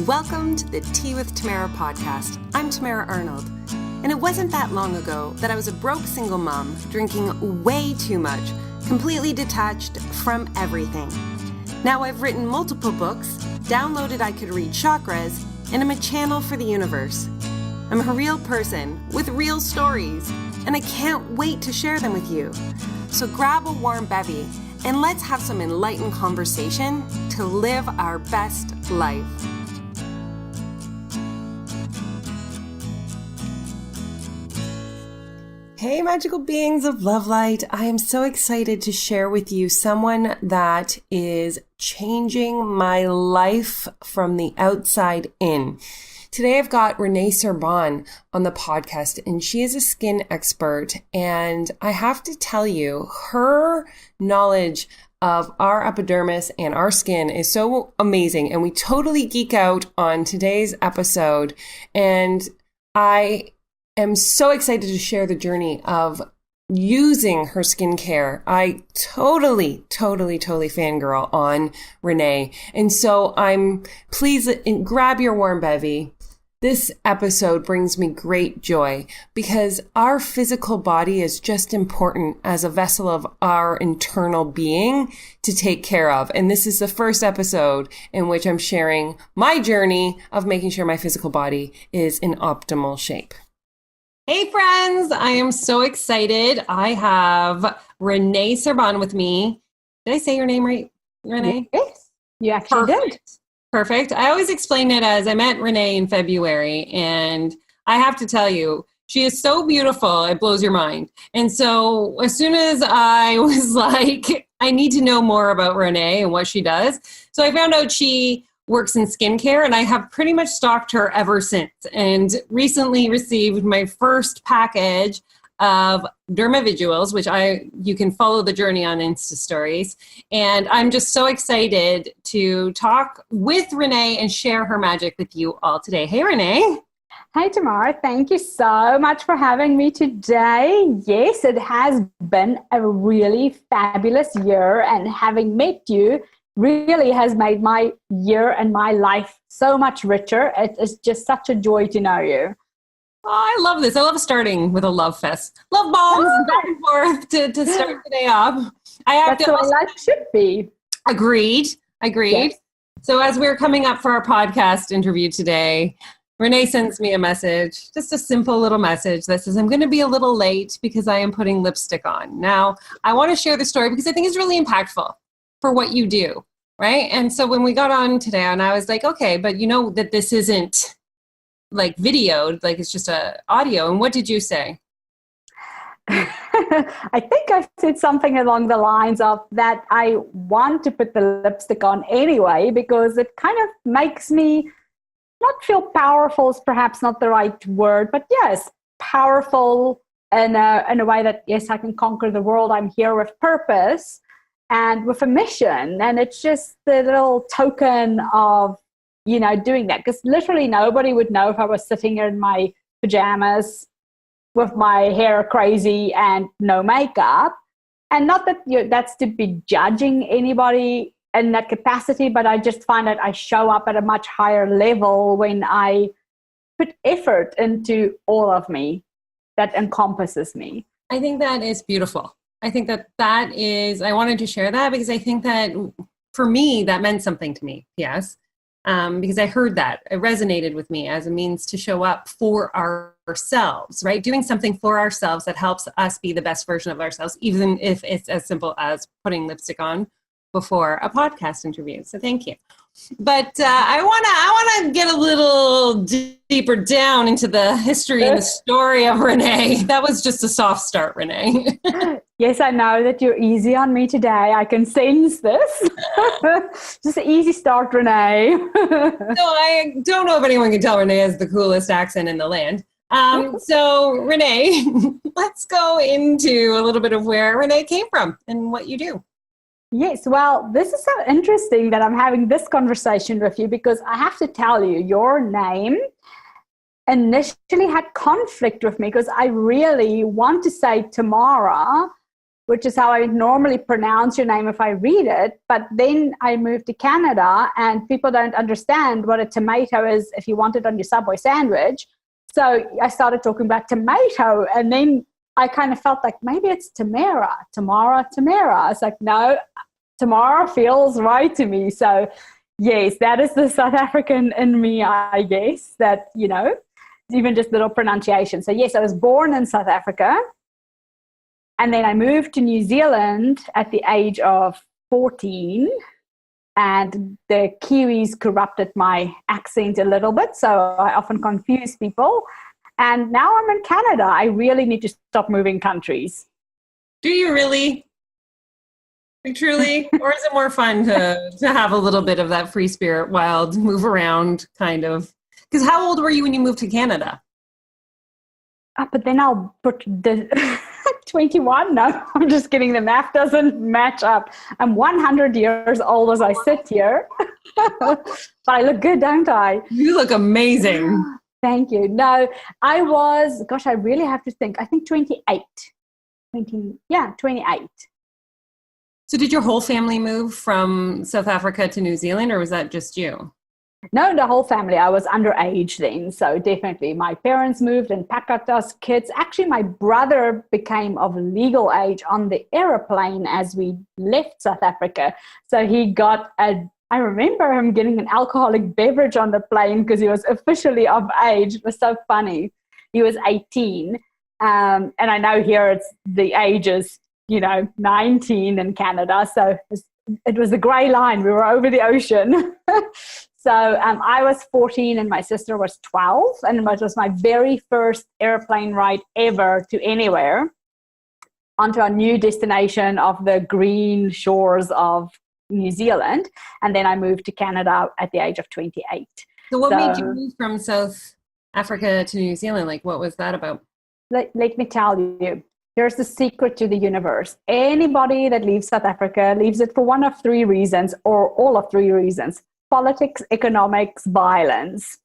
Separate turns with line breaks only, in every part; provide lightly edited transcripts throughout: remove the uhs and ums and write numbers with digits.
Welcome to the Tea with Tamara Podcast. I'm Tamara Arnold, and it wasn't that long ago that I was a broke single mom, drinking way too much, completely detached from everything. Now I've written multiple books, downloaded I Could Read Chakras, and I'm a channel for the universe. I'm a real person with real stories, and I can't wait to share them with you. So grab a warm bevy and let's have some enlightened conversation to live our best life. Hey, magical beings of love light. I am so excited to share with you someone that is changing my life from the outside in. Today I've got Rene Serbon on the podcast, and she is a skin expert. And I have to tell you, her knowledge of our epidermis and our skin is so amazing. And we totally geek out on today's episode. And I am so excited to share the journey of using her skincare. I totally fangirl on Rene. And so please grab your warm bevy. This episode brings me great joy because our physical body is just important as a vessel of our internal being to take care of. And this is the first episode in which I'm sharing my journey of making sure my physical body is in optimal shape. Hey friends, I am so excited. I have Rene Serbon with me. Did I say your name right, Rene?
Yes, you actually did.
Perfect. I always explain it as I met Rene in February, and I have to tell you, she is so beautiful, it blows your mind. And so as soon as I was like, I need to know more about Rene and what she does. So I found out she works in skincare, and I have pretty much stalked her ever since, and recently received my first package of dermavisuals, which you can follow the journey on Insta stories. And I'm just so excited to talk with Rene and share her magic with you all today. Hey, Rene.
Hey, Tamara. Thank you so much for having me today. Yes, it has been a really fabulous year, and having met you really has made my year and my life so much richer. It is just such a joy to know you.
Oh, I love this. I love starting with a love fest. Love bombs back and forth to start the day off.
That's the way life should be.
Agreed.
Yes.
So as we're coming up for our podcast interview today, Rene sends me a message, just a simple little message that says, I'm going to be a little late because I am putting lipstick on. Now, I want to share the story because I think it's really impactful for what you do, right? And so when we got on today, and I was like, okay, but you know that this isn't like videoed, like it's just a audio. And what did you say?
I think I said something along the lines of that I want to put the lipstick on anyway because it kind of makes me not feel powerful is perhaps not the right word, but yes, powerful in a way that, yes, I can conquer the world. I'm here with purpose and with a mission. And it's just the little token of doing that, because literally nobody would know if I was sitting here in my pajamas with my hair crazy and no makeup. And not that that's to be judging anybody in that capacity, but I just find that I show up at a much higher level when I put effort into all of me that encompasses me.
I think that is beautiful. I think that is, I wanted to share that because I think that for me, that meant something to me. Yes. Because I heard that. It resonated with me as a means to show up for ourselves, right? Doing something for ourselves that helps us be the best version of ourselves, even if it's as simple as putting lipstick on before a podcast interview. So thank you. But I want to get a little deeper down into the history and the story of Rene. That was just a soft start, Rene.
Yes, I know that you're easy on me today. I can sense this. Just an easy start, Rene.
So I don't know if anyone can tell Rene has the coolest accent in the land. So Rene, let's go into a little bit of where Rene came from and what you do.
Yes, well, this is so interesting that I'm having this conversation with you because I have to tell you, your name initially had conflict with me because I really want to say Tamara, which is how I normally pronounce your name if I read it. But then I moved to Canada, and people don't understand what a tomato is if you want it on your Subway sandwich. So I started talking about tomato, and then I kind of felt like maybe it's Tamara. It's like, no, Tamara feels right to me. So yes, that is the South African in me, I guess, that, even just little pronunciation. So yes, I was born in South Africa. And then I moved to New Zealand at the age of 14. And the Kiwis corrupted my accent a little bit. So I often confuse people. And now I'm in Canada. I really need to stop moving countries.
Do you really? Like, truly? Or is it more fun to have a little bit of that free spirit, wild, move around kind of? Because how old were you when you moved to Canada?
But then I'll put the 21. No, I'm just kidding. The math doesn't match up. I'm 100 years old as I sit here. But I look good, don't I?
You look amazing.
Thank you. No, I was, I really have to think. I think 28. 28.
So did your whole family move from South Africa to New Zealand, or was that just you?
No, the whole family. I was underage then. So definitely my parents moved and packed up us kids. Actually, my brother became of legal age on the airplane as we left South Africa. So he got I remember him getting an alcoholic beverage on the plane because he was officially of age. It was so funny. He was 18. And I know here it's the age is, 19 in Canada. So it was a gray line. We were over the ocean. So I was 14 and my sister was 12. And it was my very first airplane ride ever to anywhere onto a new destination of the green shores of New Zealand. And then I moved to Canada at the age of 28.
So what made you move from South Africa to New Zealand? Like, what was that about?
Let me tell you, here's the secret to the universe. Anybody that leaves South Africa leaves it for one of three reasons, or all of three reasons: politics, economics, violence.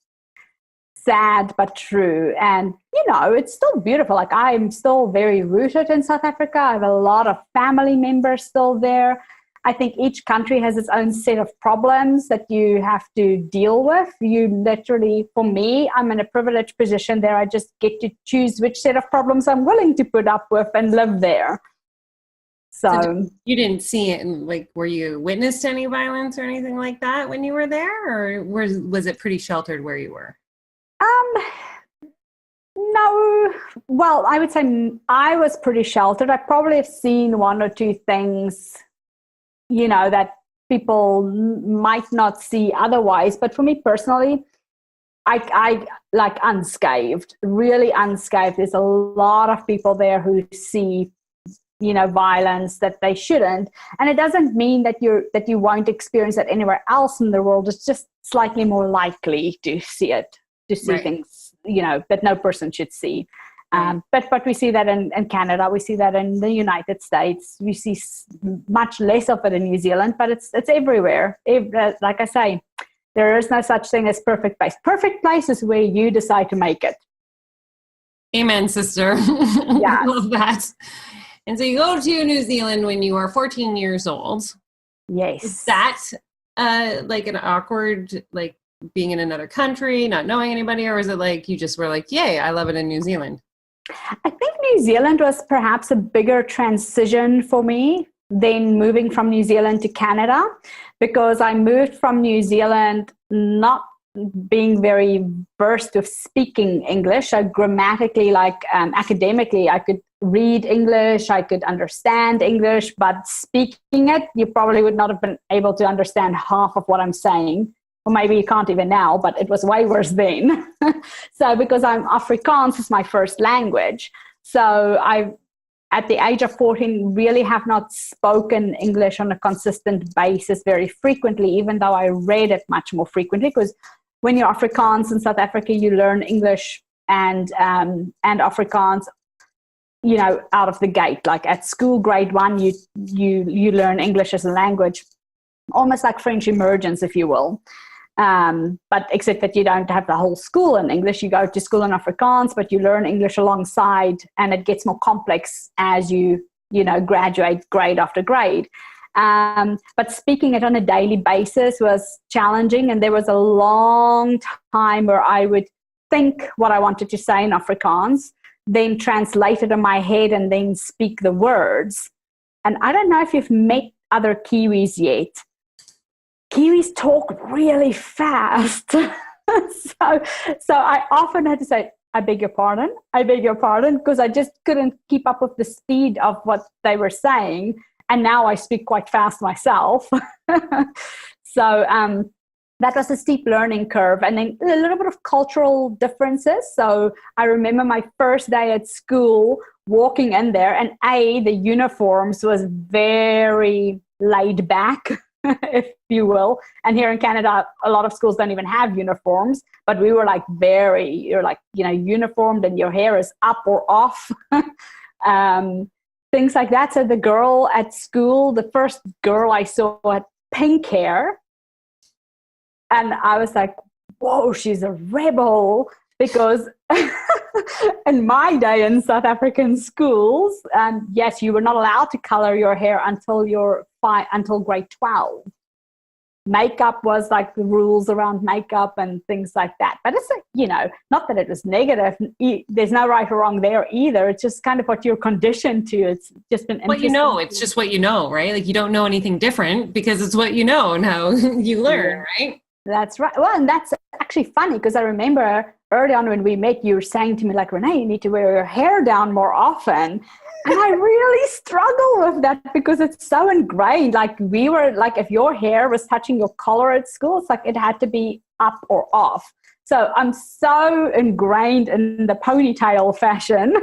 Sad but true. And it's still beautiful. Like, I'm still very rooted in South Africa. I have a lot of family members still there. I think each country has its own set of problems that you have to deal with. You literally, for me, I'm in a privileged position there. I just get to choose which set of problems I'm willing to put up with and live there. So
you didn't see it, and were you witness to any violence or anything like that when you were there, or was it pretty sheltered where you were?
No. Well, I would say I was pretty sheltered. I probably have seen one or two things, that people might not see otherwise. But for me personally, I like unscathed, really unscathed. There's a lot of people there who see, violence that they shouldn't. And it doesn't mean that you won't experience that anywhere else in the world. It's just slightly more likely to see it, to see
right.
things, that no person should see. But we see that in Canada, we see that in the United States. We see much less of it in New Zealand, but it's everywhere. Like I say, there is no such thing as perfect place. Perfect place is where you decide to make it.
Amen, sister.
Yeah.
Love that. And so you go to New Zealand when you are 14 years old.
Yes.
Is that an awkward, being in another country, not knowing anybody, or is it you just were yay, I love it in New Zealand?
I think New Zealand was perhaps a bigger transition for me than moving from New Zealand to Canada, because I moved from New Zealand not being very versed with speaking English. So grammatically, academically, I could read English, I could understand English, but speaking it, you probably would not have been able to understand half of what I'm saying. Or maybe you can't even now, but it was way worse then. So because Afrikaans is my first language. So I, at the age of 14, really have not spoken English on a consistent basis very frequently, even though I read it much more frequently. Because when you're Afrikaans in South Africa, you learn English and Afrikaans, out of the gate. Like at school, grade 1, you learn English as a language, almost like French emergence, if you will. But except that you don't have the whole school in English. You go to school in Afrikaans, but you learn English alongside, and it gets more complex as you graduate grade after grade. But speaking it on a daily basis was challenging. And there was a long time where I would think what I wanted to say in Afrikaans, then translate it in my head and then speak the words. And I don't know if you've met other Kiwis yet. Kiwis talk really fast. So I often had to say, I beg your pardon, because I just couldn't keep up with the speed of what they were saying. And now I speak quite fast myself. So that was a steep learning curve. And then a little bit of cultural differences. So I remember my first day at school walking in there, and the uniforms was very laid back, if you will. And here in Canada, a lot of schools don't even have uniforms, but we were like you're like, uniformed, and your hair is up or off. Things like that. So the girl at school, the first girl I saw had pink hair. And I was like, whoa, she's a rebel. Because in my day in South African schools, yes, you were not allowed to color your hair until grade 12. Makeup was like the rules around makeup and things like that. But it's not that it was negative. There's no right or wrong there either. It's just kind of what you're conditioned to. It's just been interesting.
It's just what you know, right? Like you don't know anything different because it's what you know and how you learn, right?
That's right. Well, and that's actually funny because I remember early on when we met, you were saying to me like, Rene, you need to wear your hair down more often. And I really struggle with that because it's so ingrained. Like we were like, if your hair was touching your collar at school, it's like it had to be up or off. So I'm so ingrained in the ponytail fashion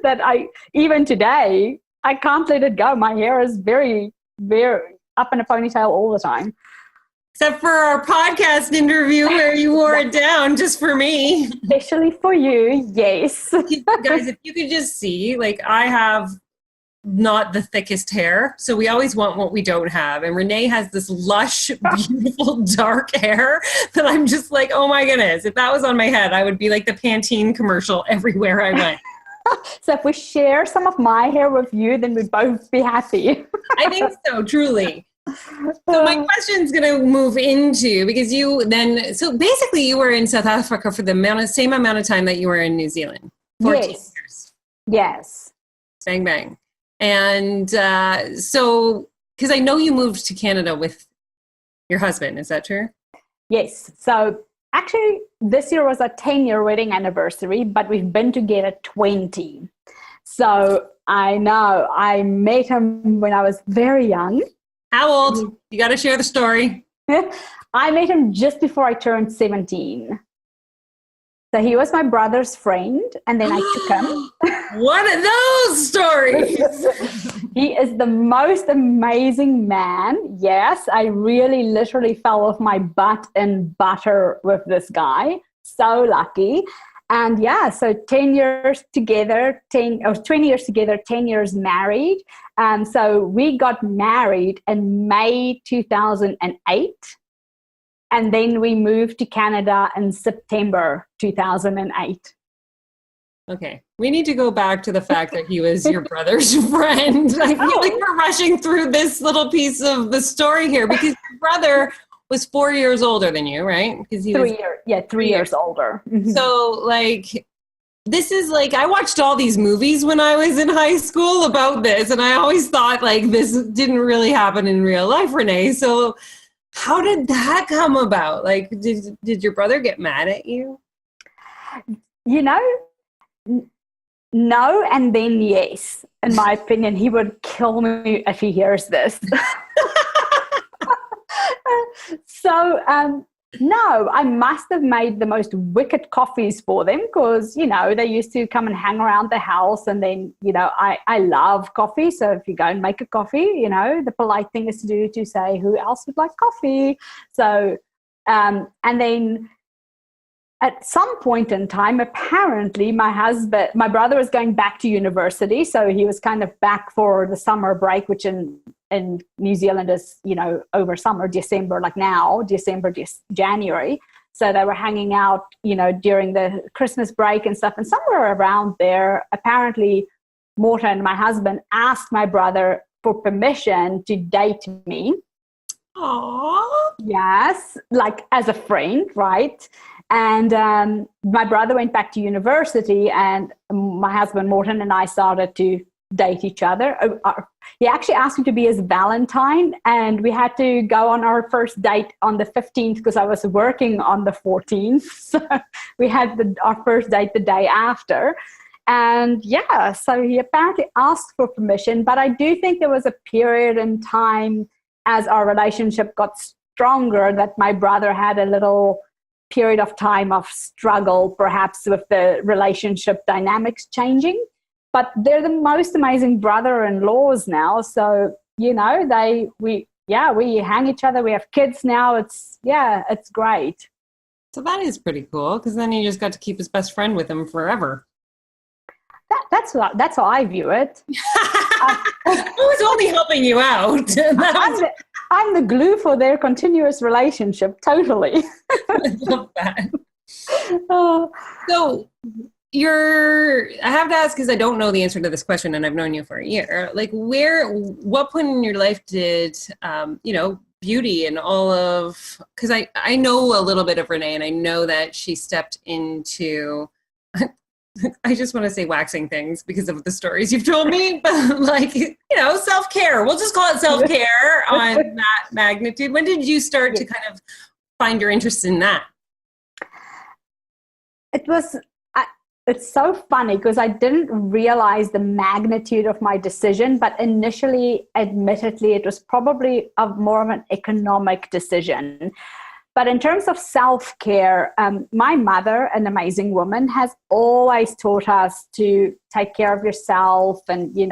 that even today, I can't let it go. My hair is very, very up in a ponytail all the time.
Except for our podcast interview where you wore it down just for me.
Especially for you, yes.
Guys, if you could just see, like I have not the thickest hair, so we always want what we don't have. And Rene has this lush, beautiful, dark hair that I'm just like, oh my goodness, if that was on my head, I would be like the Pantene commercial everywhere I went.
So if we share some of my hair with you, then we'd both be happy.
I think so, truly. So my question is going to move into, because so basically you were in South Africa for the same amount of time that you were in New Zealand. 14 years.
Yes.
Bang, bang. And so, because I know you moved to Canada with your husband, is that true?
Yes. So actually this year was our 10-year wedding anniversary, but we've been together 20. So I know I met him when I was very young.
How old? You got to share the story.
I met him just before I turned 17. So he was my brother's friend, and then I took him.
One of those stories.
He is the most amazing man. Yes, I really literally fell off my butt in butter with this guy. So lucky. And so 10 years together, 20 years together, 10 years married. So we got married in May 2008. And then we moved to Canada in September 2008.
Okay. We need to go back to the fact that he was your brother's friend. I feel like we're rushing through this little piece of the story here because your brother was 4 years older than you, right? Because he
3 years older. Mm-hmm.
So like, this is like, I watched all these movies when I was in high school about this, and I always thought like this didn't really happen in real life, Rene. So how did that come about? Like, did your brother get mad at you?
No, and then yes. In my opinion, he would kill me if he hears this. So, no, I must have made the most wicked coffees for them because, they used to come and hang around the house. And then, I love coffee. So if you go and make a coffee, the polite thing is to say, who else would like coffee? So, and then at some point in time, apparently my brother was going back to university. So he was kind of back for the summer break, which in New Zealand is, over summer, December, like now, January. So they were hanging out, during the Christmas break and stuff. And somewhere around there, apparently Morton, my husband, asked my brother for permission to date me.
Aww.
Yes, like as a friend, right? And my brother went back to university, and my husband Morton and I started to date each other. He actually asked me to be his Valentine, and we had to go on our first date on the 15th because I was working on the 14th. So we had our first date the day after. And yeah, so he apparently asked for permission, but I do think there was a period in time as our relationship got stronger that my brother had a little period of time of struggle, perhaps with the relationship dynamics changing. But they're the most amazing brother-in-laws now. So, you know, we hang each other. We have kids now. It's great.
So that is pretty cool, because then you just got to keep his best friend with him forever.
That's how I view it.
I was only helping you out.
I'm the glue for their continuous relationship. Totally.
I love that. So I have to ask, because I don't know the answer to this question, and I've known you for a year. Like, what point in your life did, beauty and all of, because I know a little bit of Rene, and I know that she stepped into, I just want to say waxing things because of the stories you've told me, but like, self-care. We'll just call it self-care on that magnitude. When did you start to kind of find your interest in that?
It's so funny because I didn't realize the magnitude of my decision, but initially, admittedly, it was probably more of an economic decision. But in terms of self-care, my mother, an amazing woman, has always taught us to take care of yourself, and, you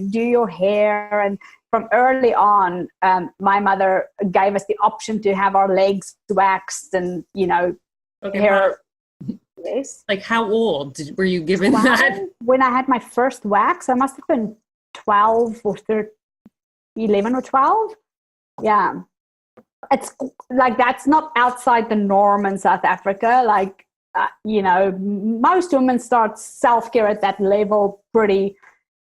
do your hair. And from early on, my mother gave us the option to have our legs waxed and, hair. Yes.
Like, how old were you given that?
When I had my first wax, I must have been 12 or 13, 11 or 12. Yeah. It's like, that's not outside the norm in South Africa. Like, most women start self-care at that level pretty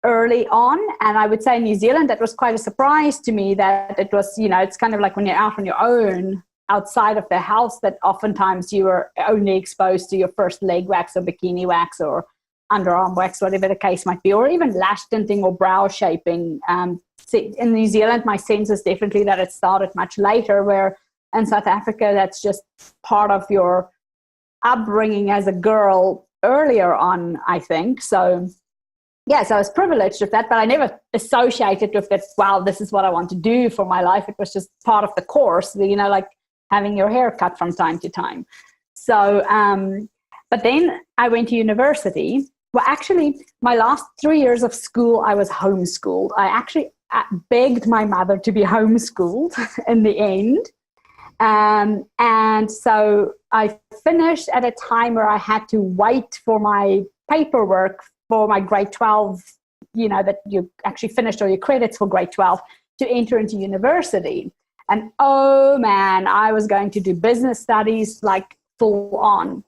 early on. And I would say in New Zealand, that was quite a surprise to me that it was, it's kind of like when you're out on your own, outside of the house, that oftentimes you are only exposed to your first leg wax or bikini wax or underarm wax, whatever the case might be, or even lash tinting or brow shaping. In New Zealand, my sense is definitely that it started much later, where in South Africa, that's just part of your upbringing as a girl earlier on, I think. So, yes, I was privileged with that, but I never associated with it, wow, this is what I want to do for my life. It was just part of the course, like having your hair cut from time to time. So, but then I went to university. Well, actually, my last 3 years of school, I was homeschooled. I actually begged my mother to be homeschooled in the end. And so I finished at a time where I had to wait for my paperwork for my grade 12, that you actually finished all your credits for grade 12 to enter into university. And oh man, I was going to do business studies like full on.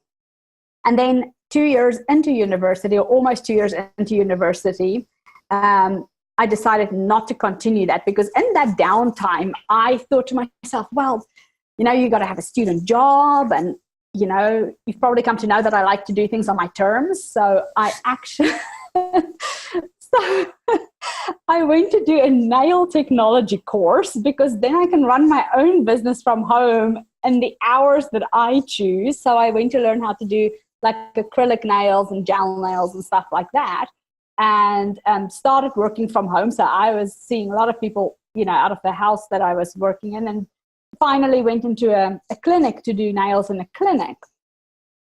And then 2 years into university, or almost 2 years into university, I decided not to continue that, because in that downtime, I thought to myself, well, you got to have a student job, and, you've probably come to know that I like to do things on my terms. So I actually, I went to do a nail technology course, because then I can run my own business from home in the hours that I choose. So I went to learn how to do like acrylic nails and gel nails and stuff like that, and started working from home. So I was seeing a lot of people, out of the house that I was working in, and finally went into a clinic to do nails in a clinic.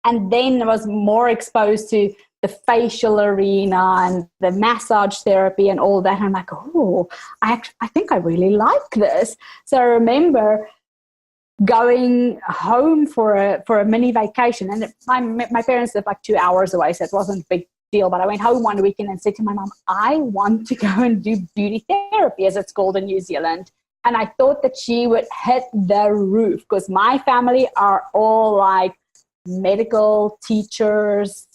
And then was more exposed to the facial arena and the massage therapy and all that. And I'm like, oh, I think I really like this. So I remember going home for a mini vacation, and my parents lived like 2 hours away, so it wasn't a big deal. But I went home one weekend and said to my mom, I want to go and do beauty therapy, as it's called in New Zealand. And I thought that she would hit the roof, because my family are all like medical teachers,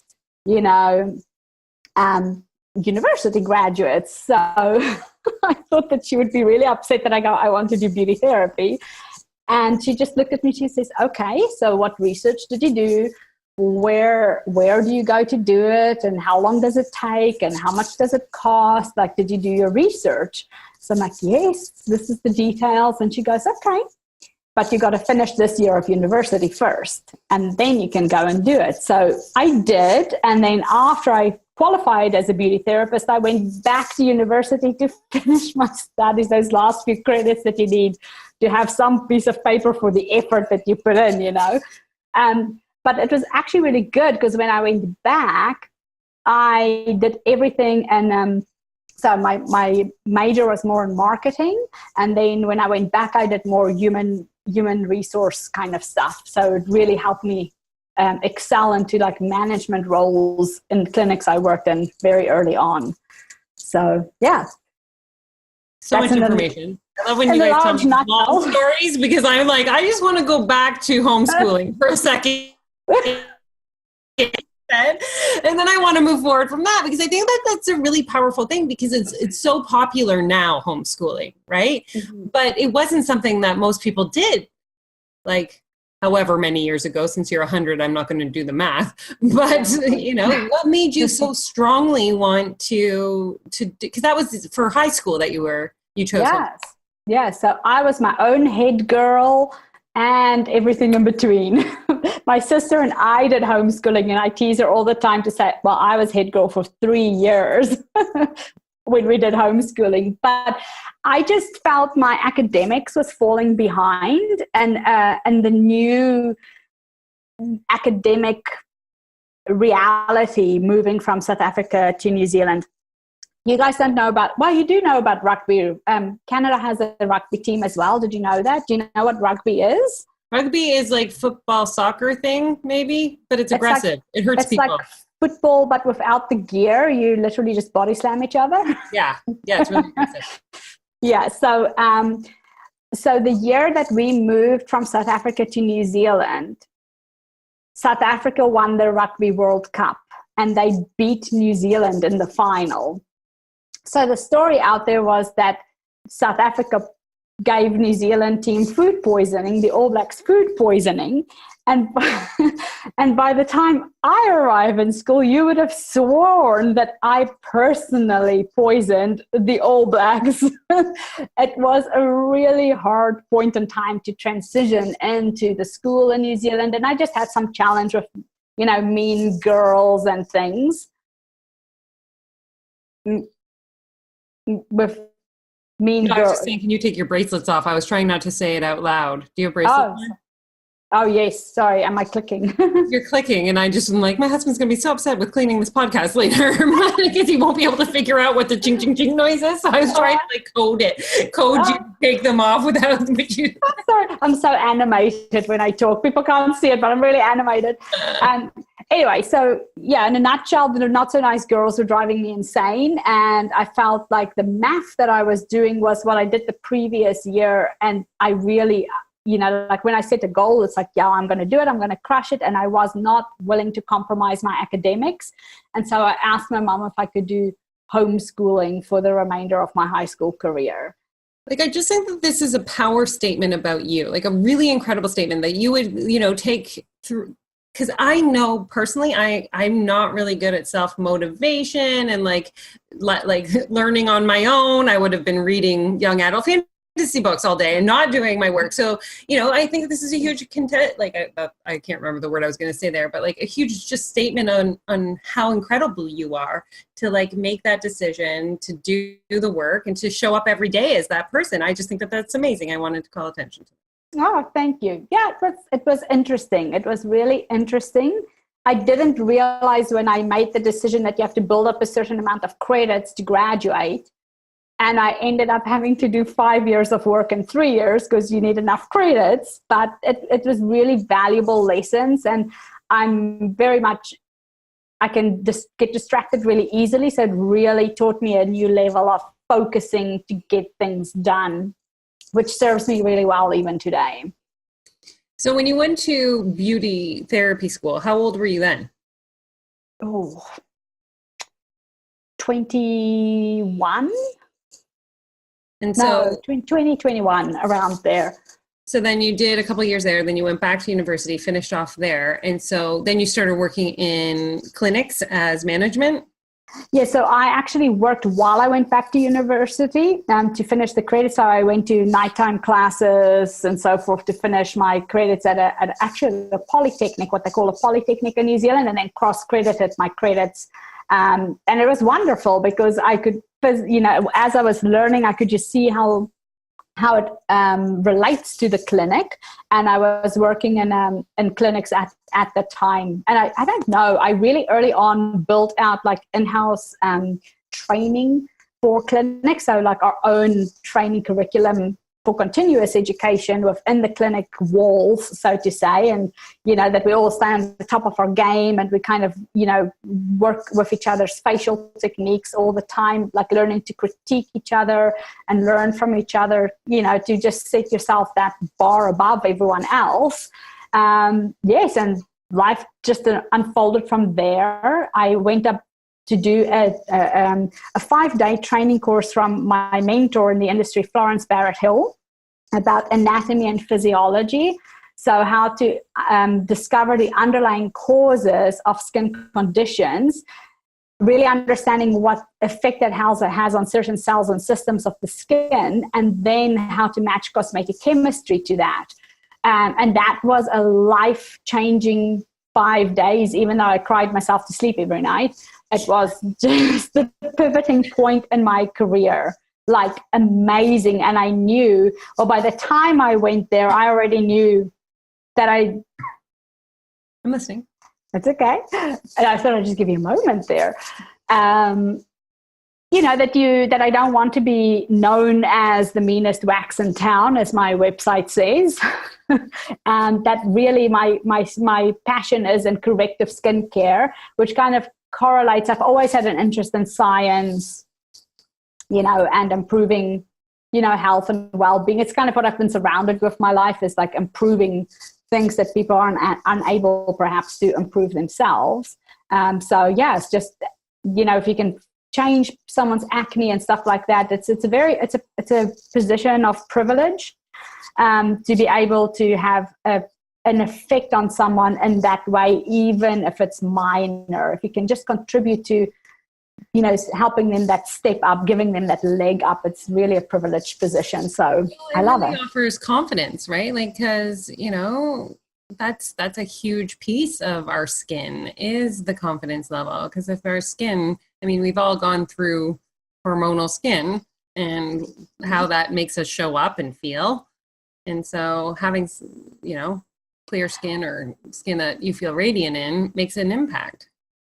university graduates. So I thought that she would be really upset that I want to do beauty therapy. And she just looked at me, she says, okay, so what research did you do? Where do you go to do it? And how long does it take? And how much does it cost? Like, did you do your research? So I'm like, yes, this is the details. And she goes, okay, but you got to finish this year of university first, and then you can go and do it. So I did. And then after I qualified as a beauty therapist, I went back to university to finish my studies, those last few credits that you need to have some piece of paper for the effort that you put in, you know. But it was actually really good, because when I went back, I did everything. And so my major was more in marketing. And then when I went back, I did more human resource kind of stuff. So it really helped me excel into like management roles in clinics I worked in very early on. So yeah.
So much information. I love when you guys tell me long stories, because I'm like, I just want to go back to homeschooling for a second. And then I want to move forward from that, because I think that that's a really powerful thing, because it's so popular now, homeschooling, right? Mm-hmm. But it wasn't something that most people did, like however many years ago. Since you're 100, I'm not going to do the math, but you know, what made you so strongly want to because that was for high school that you chose?
Yes. So I was my own head girl and everything in between. My sister and I did homeschooling, and I tease her all the time to say, well, I was head girl for 3 years when we did homeschooling. But I just felt my academics was falling behind, and the new academic reality moving from South Africa to New Zealand. You guys don't know about, well, you do know about rugby. Canada has a rugby team as well. Did you know that? Do you know what rugby is?
Rugby is like football, soccer thing, maybe, but it's aggressive. It hurts people. It's like
football, but without the gear. You literally just body slam each other.
Yeah, it's really aggressive.
Yeah, so the year that we moved from South Africa to New Zealand, South Africa won the Rugby World Cup, and they beat New Zealand in the final. So the story out there was that South Africa gave New Zealand team food poisoning, the All Blacks food poisoning. And by the time I arrived in school, you would have sworn that I personally poisoned the All Blacks. It was a really hard point in time to transition into the school in New Zealand. And I just had some challenge with, you know, mean girls and things. With mean girls.
I was just saying, can you take your bracelets off? I was trying not to say it out loud. Do you have bracelets?
Oh, yes. Sorry. Am I clicking?
You're clicking. And I just am like, my husband's going to be so upset with cleaning this podcast later because he won't be able to figure out what the ching, ching, ching noise is. So I was trying to like code you take them off without you.
I'm so animated when I talk. People can't see it, but I'm really animated. Anyway, so yeah, in a nutshell, the not so nice girls were driving me insane. And I felt like the math that I was doing was what I did the previous year. And I really, you know, like when I set a goal, it's like, yeah, I'm going to do it. I'm going to crush it. And I was not willing to compromise my academics. And so I asked my mom if I could do homeschooling for the remainder of my high school career.
Like, I just think that this is a power statement about you, like a really incredible statement that you would, you know, take through. Because I know personally, I'm not really good at self-motivation and like learning on my own. I would have been reading young adult fantasy books all day and not doing my work. So, you know, I think this is a huge I can't remember the word I was going to say there, but like a huge just statement on how incredible you are to like make that decision, to do the work and to show up every day as that person. I just think that that's amazing. I wanted to call attention to it.
Oh, thank you. Yeah, it was interesting. It was really interesting. I didn't realize when I made the decision that you have to build up a certain amount of credits to graduate. And I ended up having to do 5 years of work in 3 years because you need enough credits. But it was really valuable lessons. And I'm very much, I can just get distracted really easily. So it really taught me a new level of focusing to get things done, which serves me really well even today.
So when you went to beauty therapy school, how old were you then?
20. 21.
And so
2021, around there.
So then you did a couple of years there, then you went back to university, finished off there. And so then you started working in clinics as management.
Yeah, so I actually worked while I went back to university to finish the credits. So I went to nighttime classes and so forth to finish my credits at actually a polytechnic, what they call a polytechnic in New Zealand, and then cross-credited my credits. And it was wonderful because I could, as I was learning, I could just see how it relates to the clinic. And I was working in clinics at the time. And I don't know, I really early on built out like in-house training for clinics. So like our own training curriculum for continuous education within the clinic walls, so to say, and that we all stay on the top of our game, and we kind of work with each other's facial techniques all the time, like learning to critique each other and learn from each other, to just set yourself that bar above everyone else. Yes, and life just unfolded from there. I went up to do a 5-day training course from my mentor in the industry, Florence Barrett Hill, about anatomy and physiology. So how to discover the underlying causes of skin conditions, really understanding what effect that has on certain cells and systems of the skin, and then how to match cosmetic chemistry to that. And that was a life-changing 5 days, even though I cried myself to sleep every night. It was just the pivoting point in my career, like amazing. And I knew, or by the time I went there, I already knew that
I'm listening.
That's okay. And I thought I'd just give you a moment there. That I don't want to be known as the meanest wax in town, as my website says. And that really my passion is in corrective skincare, which kind of correlates. I've always had an interest in science, and improving, health and well-being. It's kind of what I've been surrounded with my life, is like improving things that people are unable perhaps to improve themselves. So yeah, it's just, if you can change someone's acne and stuff like that, it's a position of privilege, to be able to have an effect on someone in that way, even if it's minor. If you can just contribute to, helping them that step up, giving them that leg up, it's really a privileged position. So I love it.
It offers confidence, right? Like, because, that's a huge piece of our skin is the confidence level. Because if our skin, we've all gone through hormonal skin and how that makes us show up and feel. And so having, clear skin or skin that you feel radiant in makes an impact.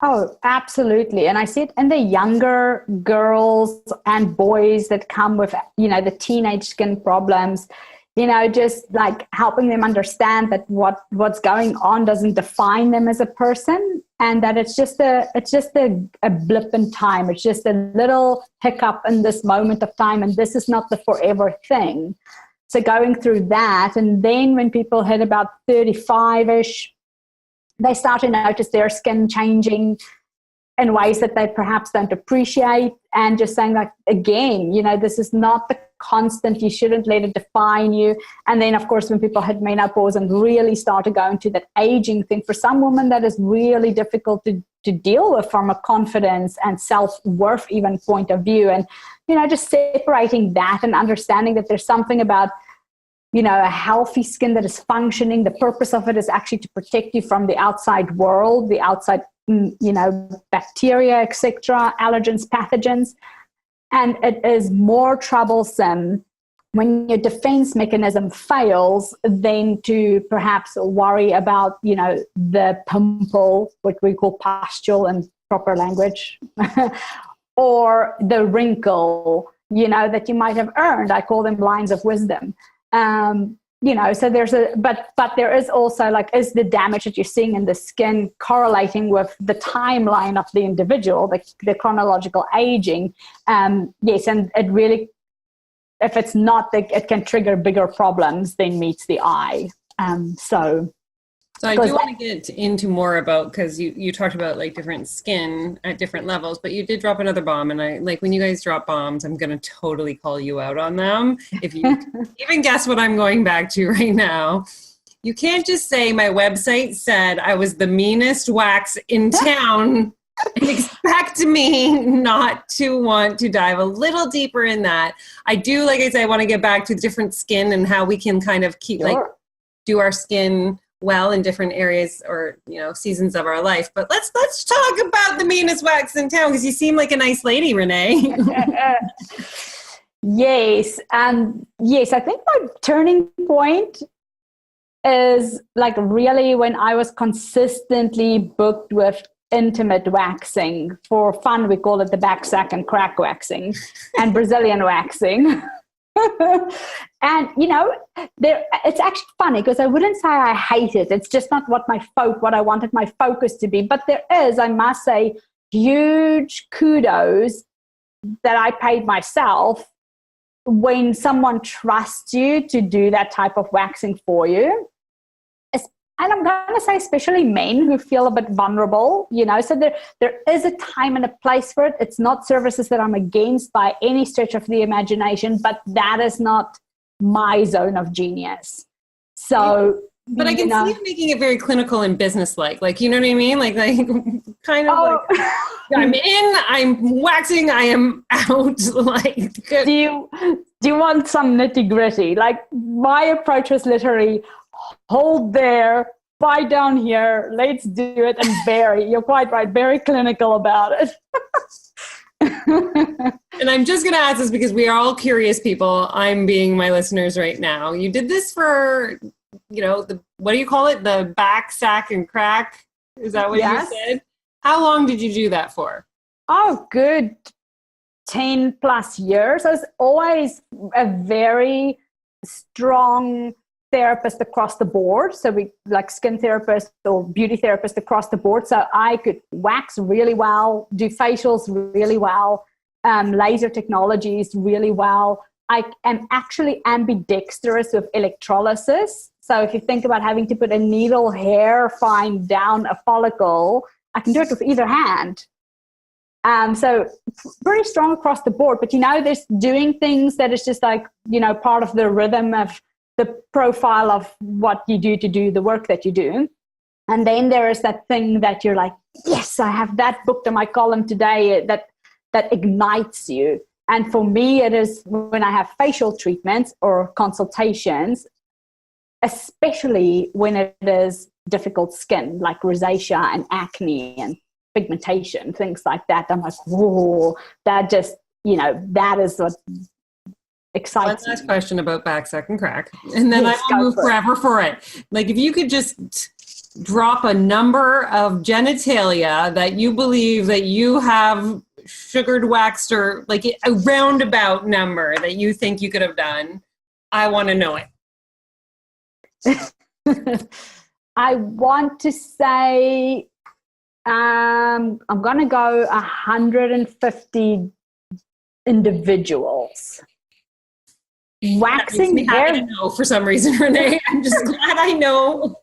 Oh, absolutely. And I see it in the younger girls and boys that come with, the teenage skin problems, just like helping them understand that what's going on doesn't define them as a person, and that it's just a blip in time. It's just a little hiccup in this moment of time, and this is not the forever thing. So going through that, and then when people hit about 35-ish, they start to notice their skin changing in ways that they perhaps don't appreciate, and just saying like, again, this is not the constant. You shouldn't let it define you. And then, of course, when people hit menopause and really start to go into that aging thing, for some women that is really difficult to deal with from a confidence and self-worth even point of view. And, just separating that and understanding that there's something about, a healthy skin that is functioning. The purpose of it is actually to protect you from the outside world, the outside, bacteria, etc., allergens, pathogens. And it is more troublesome when your defense mechanism fails than to perhaps worry about, the pimple, what we call pustule in proper language, or the wrinkle, that you might have earned. I call them lines of wisdom. So there's but there is also like, is the damage that you're seeing in the skin correlating with the timeline of the individual, the chronological aging? Yes, and it really, if it's not, it can trigger bigger problems than meets the eye. So
So I do want to get into more about, because you talked about like different skin at different levels, but you did drop another bomb, and I like when you guys drop bombs, I'm going to totally call you out on them. If you even guess what I'm going back to right now, you can't just say my website said I was the meanest wax in town and expect me not to want to dive a little deeper in that. I do, like I said, I want to get back to different skin and how we can kind of keep like do our skin well in different areas or, you know, seasons of our life. But let's talk about the meanest wax in town, because you seem like a nice lady, Rene.
Yes. Yes, I think my turning point is like really when I was consistently booked with intimate waxing. For fun, we call it the back, sack, and crack waxing and Brazilian waxing. And, you know, it's actually funny because I wouldn't say I hate it. It's just not what I wanted my focus to be. But there is, I must say, huge kudos that I paid myself when someone trusts you to do that type of waxing for you. And I'm going to say especially men who feel a bit vulnerable, you know, so there is a time and a place for it. It's not services that I'm against by any stretch of the imagination, but that is not my zone of genius. So,
but I can see you making it very clinical and business-like. Like, you know what I mean? Like kind of like, I'm in, I'm waxing, I am out. Like,
do you want some nitty-gritty? Like, my approach was literally, hold there, bite down here, let's do it, and very, you're quite right, very clinical about it.
And I'm just going to ask this because we are all curious people. I'm being my listeners right now. You did this for, you know, what do you call it? The back, sack, and crack? Is that what you said? How long did you do that for?
Oh, good 10 plus years. I was always a very strong therapist across the board. So we like skin therapist or beauty therapist across the board. So I could wax really well, do facials really well, laser technologies really well. I am actually ambidextrous with electrolysis. So if you think about having to put a needle hair fine down a follicle, I can do it with either hand. So pretty strong across the board. But, you know, there's doing things that is just like, you know, part of the rhythm of the profile of what you do to do the work that you do. And then there is that thing that you're like, yes, I have that booked on my column today that ignites you. And for me, it is when I have facial treatments or consultations, especially when it is difficult skin, like rosacea and acne and pigmentation, things like that. I'm like, whoa, that just, you know, that is what excites
me. One last question about back, sack, and crack, and then I will move forever for it. Like, if you could just drop a number of genitalia that you believe that you have sugared, waxed, or like a roundabout number that you think you could have done, I want to know it.
I want to say I'm going to go 150 individuals. Waxing hair.
To know for some reason, Rene. I'm just glad I know.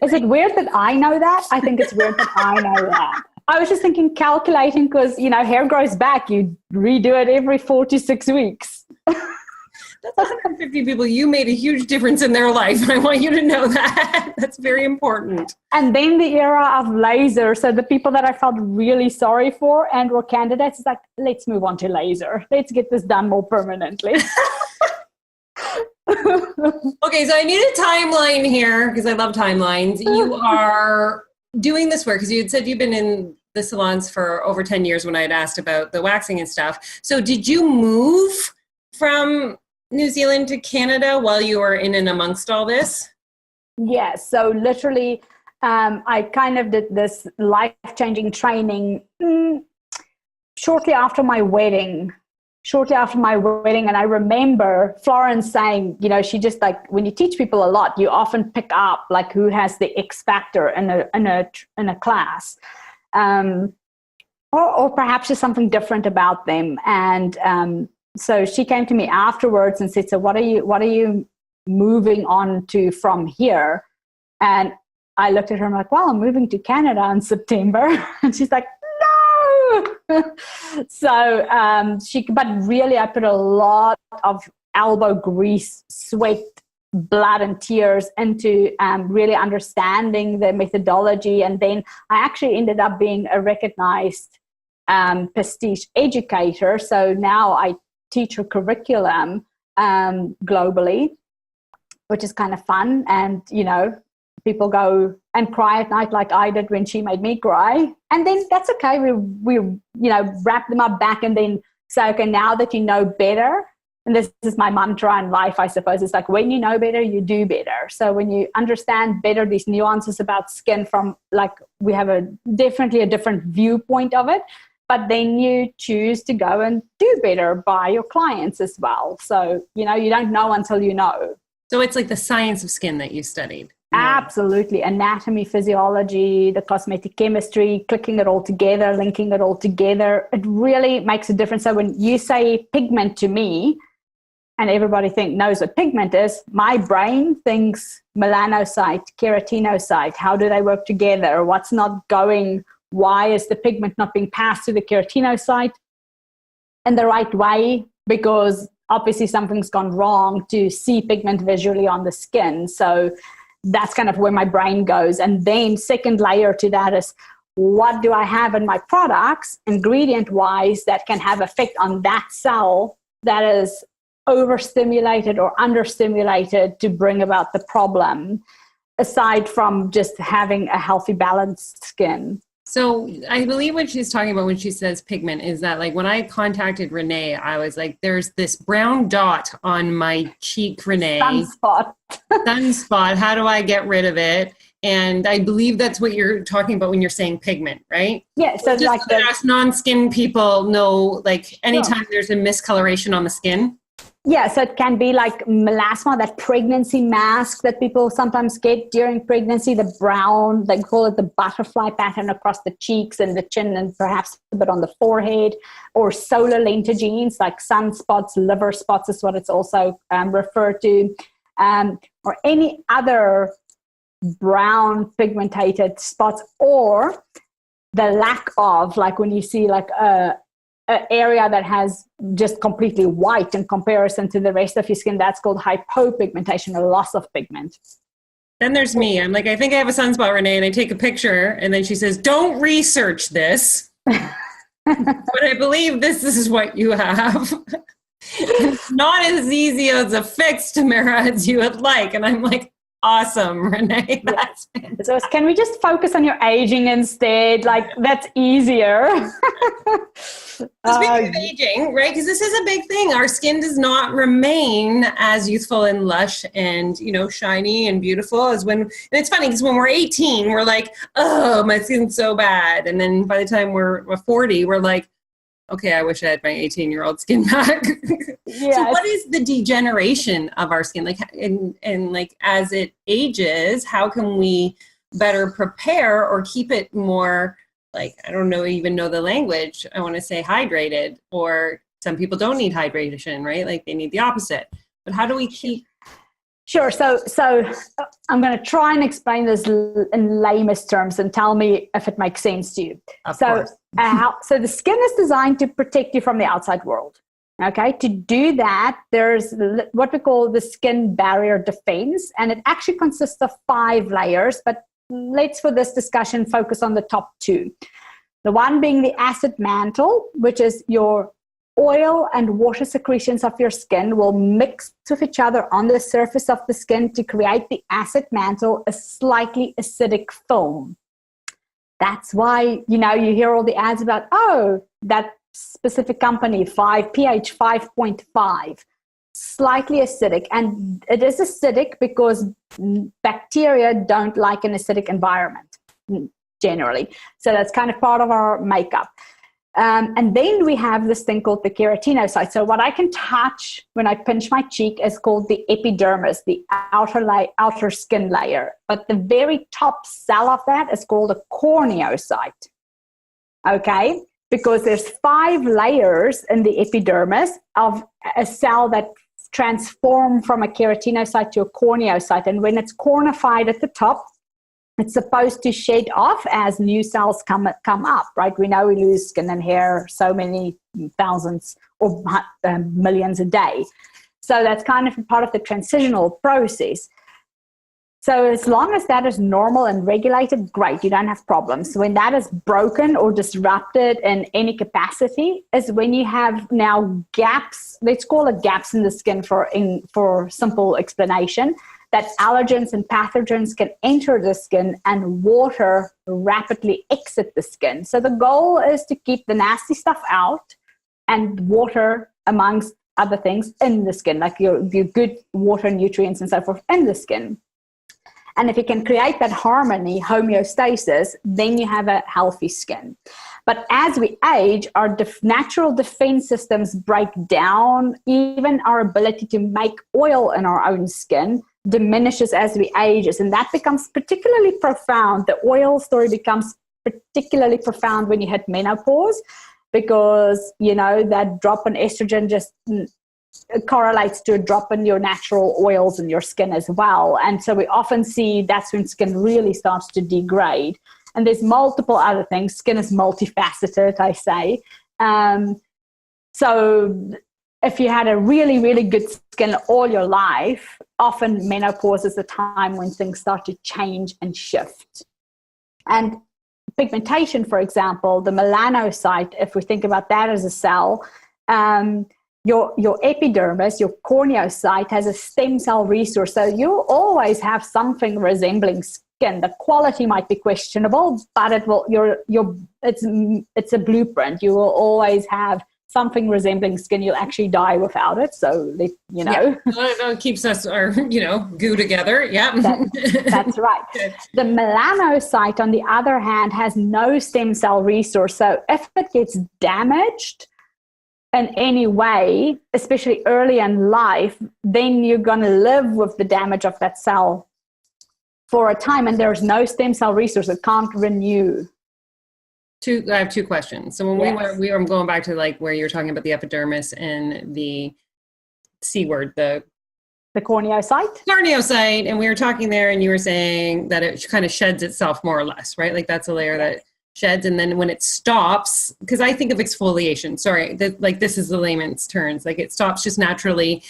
Is it weird that I know that? I think it's weird that I know that. I was just thinking calculating because, you know, hair grows back. You redo it every 4 to 6 weeks.
That's 150 people. You made a huge difference in their life. And I want you to know that. That's very important.
And then the era of laser. So the people that I felt really sorry for and were candidates, is like, let's move on to laser. Let's get this done more permanently.
Okay, so I need a timeline here because I love timelines. You are doing this work because you had said you've been in the salons for over 10 years when I had asked about the waxing and stuff. So did you move from New Zealand to Canada while you were in and amongst all this?
Yes. So literally, I kind of did this life-changing training shortly after my wedding. And I remember Florence saying, you know, she just like, when you teach people a lot, you often pick up like who has the X factor in a class, or perhaps just something different about them. And so she came to me afterwards and said, so what are you moving on to from here? And I looked at her and I'm like, well, I'm moving to Canada in September. And she's like, no. So but really I put a lot of elbow grease, sweat, blood and tears into really understanding the methodology. And then I actually ended up being a recognized prestige educator. So now I teach a curriculum globally, which is kind of fun. And, people go and cry at night like I did when she made me cry. And then that's okay. We wrap them up back and then say, okay, now that you know better, and this is my mantra in life, I suppose, it's like when you know better, you do better. So when you understand better these nuances about skin from we have definitely a different viewpoint of it, but then you choose to go and do better by your clients as well. So, you don't know until you know.
So it's like the science of skin that you studied.
Absolutely. Anatomy, physiology, the cosmetic chemistry, clicking it all together, linking it all together. It really makes a difference. So when you say pigment to me, and everybody knows what pigment is, my brain thinks melanocyte, keratinocyte. How do they work together? What's not going? Why is the pigment not being passed to the keratinocyte in the right way? Because obviously something's gone wrong to see pigment visually on the skin. So that's kind of where my brain goes. And then second layer to that is, what do I have in my products, ingredient-wise, that can have effect on that cell that is overstimulated or understimulated to bring about the problem, aside from just having a healthy, balanced skin.
So I believe what she's talking about when she says pigment is that when I contacted Rene, I was like, there's this brown dot on my cheek, Rene.
Sunspot.
Sunspot. How do I get rid of it? And I believe that's what you're talking about when you're saying pigment, right?
Yeah. So
just so us non-skin people know, anytime there's a miscoloration on the skin.
Yeah, so it can be like melasma, that pregnancy mask that people sometimes get during pregnancy, the brown, they call it the butterfly pattern across the cheeks and the chin and perhaps a bit on the forehead, or solar lentigines, like sunspots, liver spots is what it's also referred to, or any other brown pigmented spots, or the lack of, when you see an area that has just completely white in comparison to the rest of your skin, that's called hypopigmentation, or loss of pigment.
Then there's me. I'm like, I think I have a sunspot, Rene, and I take a picture, and then she says, don't research this. But I believe this is what you have. It's not as easy as a fix, Tamara, as you would like. And I'm like, awesome, Rene. That's
so can we just focus on your aging instead? That's easier.
Speaking of aging, right? Because this is a big thing. Our skin does not remain as youthful and lush and, shiny and beautiful as and it's funny because when we're 18, we're like, oh, my skin's so bad. And then by the time we're 40, we're like, okay, I wish I had my 18-year-old skin back. Yes. So what is the degeneration of our skin? As it ages, how can we better prepare or keep it more, I don't even know the language. I want to say hydrated, or some people don't need hydration, right? They need the opposite. But how do we keep...
Sure. So I'm going to try and explain this in lamest terms and tell me if it makes sense to you.
Of course.
So the skin is designed to protect you from the outside world. Okay. To do that, there's what we call the skin barrier defense, and it actually consists of 5 layers. But let's, for this discussion, focus on the top 2. The one being the acid mantle, which is your oil and water secretions of your skin will mix with each other on the surface of the skin to create the acid mantle, a slightly acidic film. That's why, you hear all the ads about, that specific company, pH 5.5, slightly acidic. And it is acidic because bacteria don't like an acidic environment, generally. So that's kind of part of our makeup. And then we have this thing called the keratinocyte. So what I can touch when I pinch my cheek is called the epidermis, the outer skin layer. But the very top cell of that is called a corneocyte. Okay? Because there's 5 layers in the epidermis of a cell that transform from a keratinocyte to a corneocyte. And when it's cornified at the top, it's supposed to shed off as new cells come up, right? We know we lose skin and hair so many thousands or millions a day. So that's kind of part of the transitional process. So as long as that is normal and regulated, great, you don't have problems. When that is broken or disrupted in any capacity is when you have now gaps, let's call it gaps in the skin for simple explanation, that allergens and pathogens can enter the skin and water rapidly exit the skin. So the goal is to keep the nasty stuff out and water, amongst other things, in the skin, like your good water, nutrients and so forth in the skin. And if you can create that harmony, homeostasis, then you have a healthy skin. But as we age, our natural defense systems break down. Even our ability to make oil in our own skin diminishes as we age. And that becomes particularly profound. The oil story becomes particularly profound when you hit menopause, because, you know, that drop in estrogen just correlates to a drop in your natural oils in your skin as well. And so we often see that's when skin really starts to degrade. And there's multiple other things. Skin is multifaceted, I say. So if you had a really, really good skin all your life, often menopause is the time when things start to change and shift. And pigmentation, for example, the melanocyte, if we think about that as a cell, your epidermis, your corneocyte, has a stem cell resource. So you always have something resembling skin. The quality might be questionable, but it will. It's a blueprint. You will always have something resembling skin. You'll actually die without it. So you know,
it keeps us goo together. Yeah,
that's right. The melanocyte, on the other hand, has no stem cell resource. So if it gets damaged in any way, especially early in life, then you're going to live with the damage of that cell for a time, and there's no stem cell resource. It can't renew.
I have two questions. So when I'm going back to like where you're talking about the epidermis and the C word, the corneocyte, and we were talking there, and you were saying that it kind of sheds itself more or less, right? Like that's a layer that sheds, and then when it stops, because I think of exfoliation, this is the layman's terms, like it stops just naturally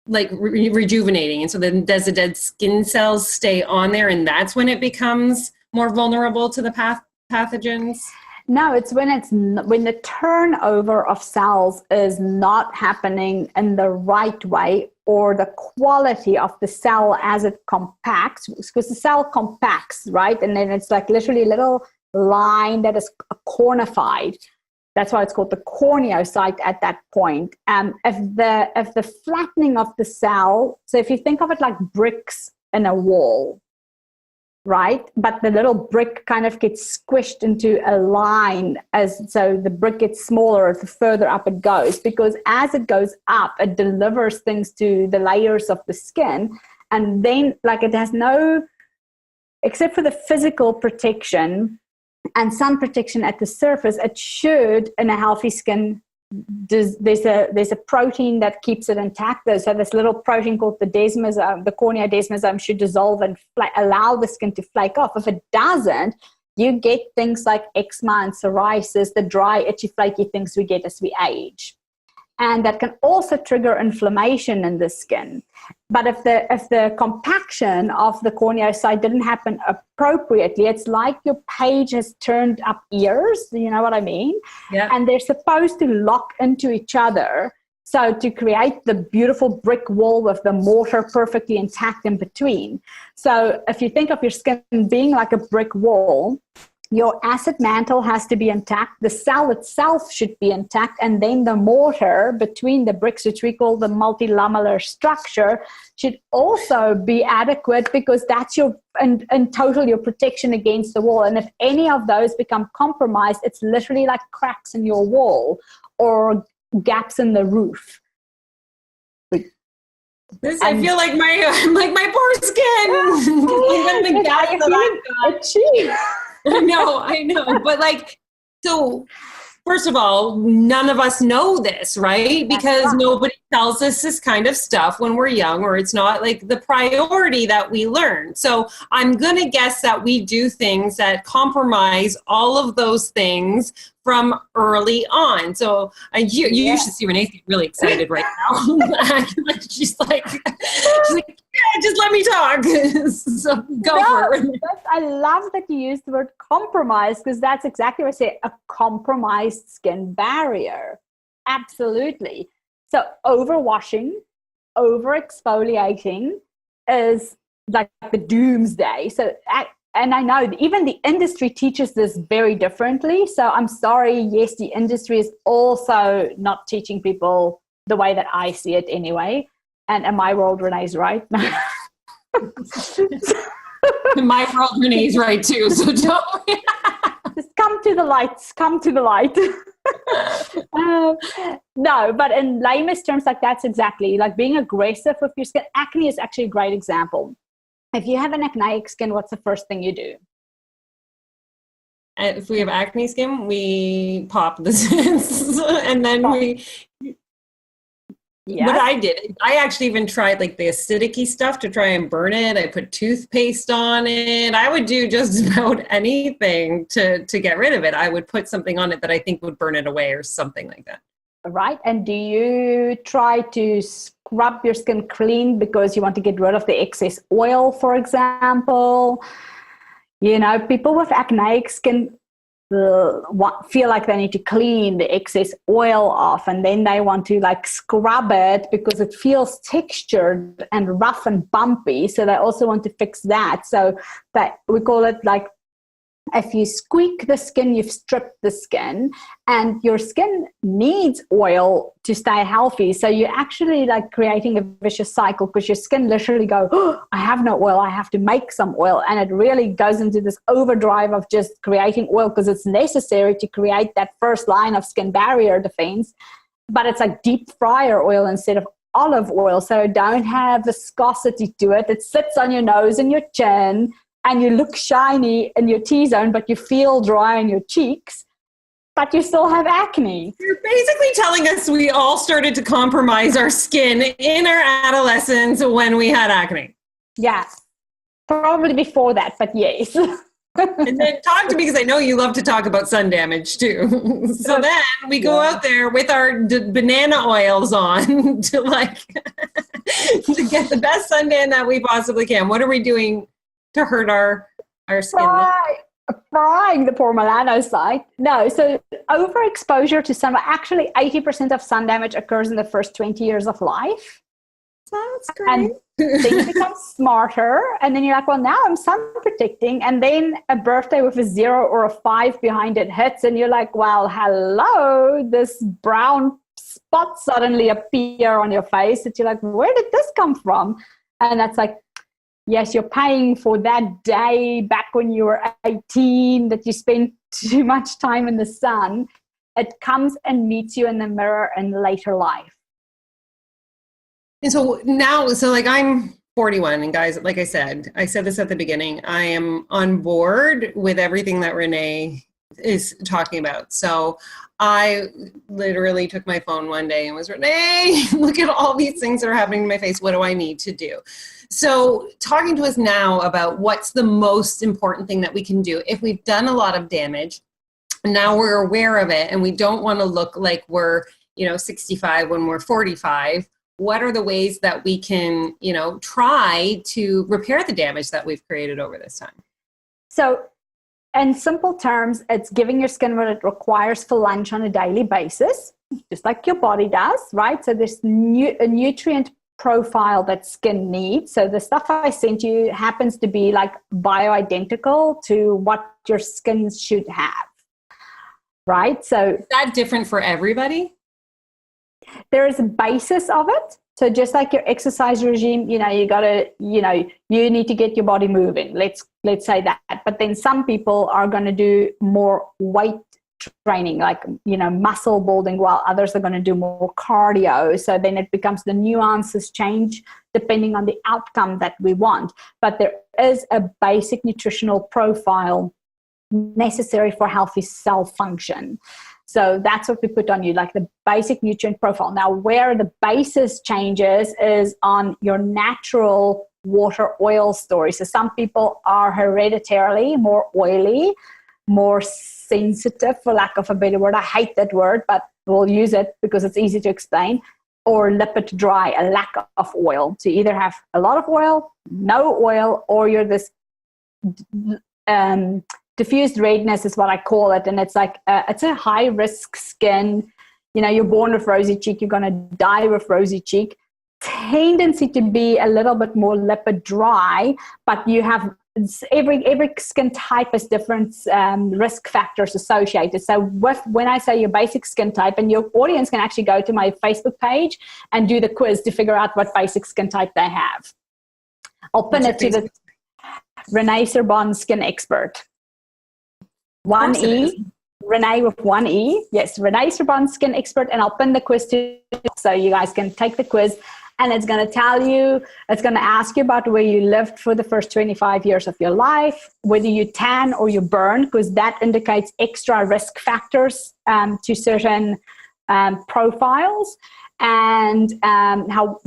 rejuvenating, and so then does the dead skin cells stay on there, and that's when it becomes more vulnerable to the pathogens?
No, it's when the turnover of cells is not happening in the right way, or the quality of the cell as it compacts, because the cell compacts, right? And then it's like literally a little line that is cornified. That's why it's called the corneocyte at that point. If the flattening of the cell, so if you think of it like bricks in a wall, right? But the little brick kind of gets squished into a line, so the brick gets smaller the further up it goes, because as it goes up, it delivers things to the layers of the skin, and then like it has no, except for the physical protection and sun protection at the surface, it should, in a healthy skin, there's a protein that keeps it intact. So this little protein called the desmosome, the corneal desmosome, should dissolve and allow the skin to flake off. If it doesn't, you get things like eczema and psoriasis, the dry, itchy, flaky things we get as we age. And that can also trigger inflammation in the skin. But if the compaction of the corneocyte didn't happen appropriately, it's like your page has turned up ears. You know what I mean? Yeah. And they're supposed to lock into each other. So to create the beautiful brick wall with the mortar perfectly intact in between. So if you think of your skin being like a brick wall, your acid mantle has to be intact. The cell itself should be intact. And then the mortar between the bricks, which we call the multilamellar structure, should also be adequate, because that's in total your protection against the wall. And if any of those become compromised, it's literally like cracks in your wall or gaps in the roof.
I feel like my poor skin. When the gaps that I've got. I know, but so first of all, none of us know this, right? Because nobody tells us this kind of stuff when we're young, or it's not like the priority that we learn. So I'm going to guess that we do things that compromise all of those things from early on. So you should see Renee get really excited right now. she's like, yeah, just let me talk. So go for it.
I love that you used the word compromise, because that's exactly what I say, a compromised skin barrier. Absolutely. So overwashing, over exfoliating is like the doomsday. So and I know even the industry teaches this very differently. So I'm sorry. Yes, the industry is also not teaching people the way that I see it anyway. And in my world, Renee's right.
In my world, Renee's right too. So don't
just come to the lights. Come to the light. No, but in layman's terms, like that's exactly like being aggressive with your skin. Acne is actually a great example. If you have an acneic skin, what's the first thing you do?
If we have acne skin, we pop the zits, and then what I did, I actually even tried like the acidic-y stuff to try and burn it. I put toothpaste on it. I would do just about anything to get rid of it. I would put something on it that I think would burn it away or something like that.
Right. And do you try to scrub your skin clean because you want to get rid of the excess oil, for example? You know, people with acneic skin feel like they need to clean the excess oil off, and then they want to like scrub it because it feels textured and rough and bumpy. So they also want to fix that. So that we call it like, if you squeak the skin, you've stripped the skin, and your skin needs oil to stay healthy. So you're actually like creating a vicious cycle, because your skin literally go, oh, I have no oil, I have to make some oil. And it really goes into this overdrive of just creating oil because it's necessary to create that first line of skin barrier defense. But it's like deep fryer oil instead of olive oil. So don't have viscosity to it. It sits on your nose and your chin, and you look shiny in your T-zone, but you feel dry in your cheeks, but you still have acne.
You're basically telling us we all started to compromise our skin in our adolescence when we had acne.
Yes, probably before that, but yes.
And then talk to me, because I know you love to talk about sun damage too. So then we go out there with our banana oils on to like to get the best suntan that we possibly can. What are we doing to hurt our skin?
Frying the poor melanocyte. No, so overexposure to sun, actually 80% of sun damage occurs in the first 20 years of life.
That's great.
And then you become smarter, and then you're like, well, now I'm sun protecting, and then a birthday with a 0 or a 5 behind it hits, and you're like, well, hello, this brown spot suddenly appear on your face that you're like, where did this come from? And that's like, yes, you're paying for that day back when you were 18 that you spent too much time in the sun. It comes and meets you in the mirror in later life.
And so now, so like I'm 41, and guys, like I said this at the beginning, I am on board with everything that Rene is talking about. So I literally took my phone one day and was, Rene, look at all these things that are happening to my face. What do I need to do? So talking to us now about what's the most important thing that we can do if we've done a lot of damage, now we're aware of it, and we don't want to look like we're, 65 when we're 45. What are the ways that we can, try to repair the damage that we've created over this time? So in simple terms, it's giving your skin what it requires for lunch on a daily basis, just like your body does, right? So there's a nutrient profile that skin needs. So the stuff I sent you happens to be like bioidentical to what your skin should have, right? So is that different for everybody?
There is a basis of it. So just like your exercise regime, you gotta, you need to get your body moving. Let's say that. But then some people are going to do more weight training, like, muscle building, while others are going to do more cardio. So then it becomes, the nuances change depending on the outcome that we want. But there is a basic nutritional profile necessary for healthy cell function. So that's what we put on you, like the basic nutrient profile. Now, where the basis changes is on your natural water oil story. So some people are hereditarily more oily, more sensitive, for lack of a better word. I hate that word, but we'll use it because it's easy to explain. Or lipid dry, a lack of oil. So you either have a lot of oil, no oil, or you're this diffused redness is what I call it. And it's like, it's a high risk skin. You know, you're born with rosy cheek, you're going to die with rosy cheek. Tendency to be a little bit more lipid dry, but you have every skin type has different risk factors associated. So when I say your basic skin type, and your audience can actually go to my Facebook page and do the quiz to figure out what basic skin type they have. I'll pin it to the Rene Serbon Skin Expert. 1E, Rene with 1E. Yes, Rene Serbon Skin Expert, and I'll pin the quiz to so you guys can take the quiz. And it's going to tell you, it's going to ask you about where you lived for the first 25 years of your life, whether you tan or you burn, because that indicates extra risk factors to certain profiles, and how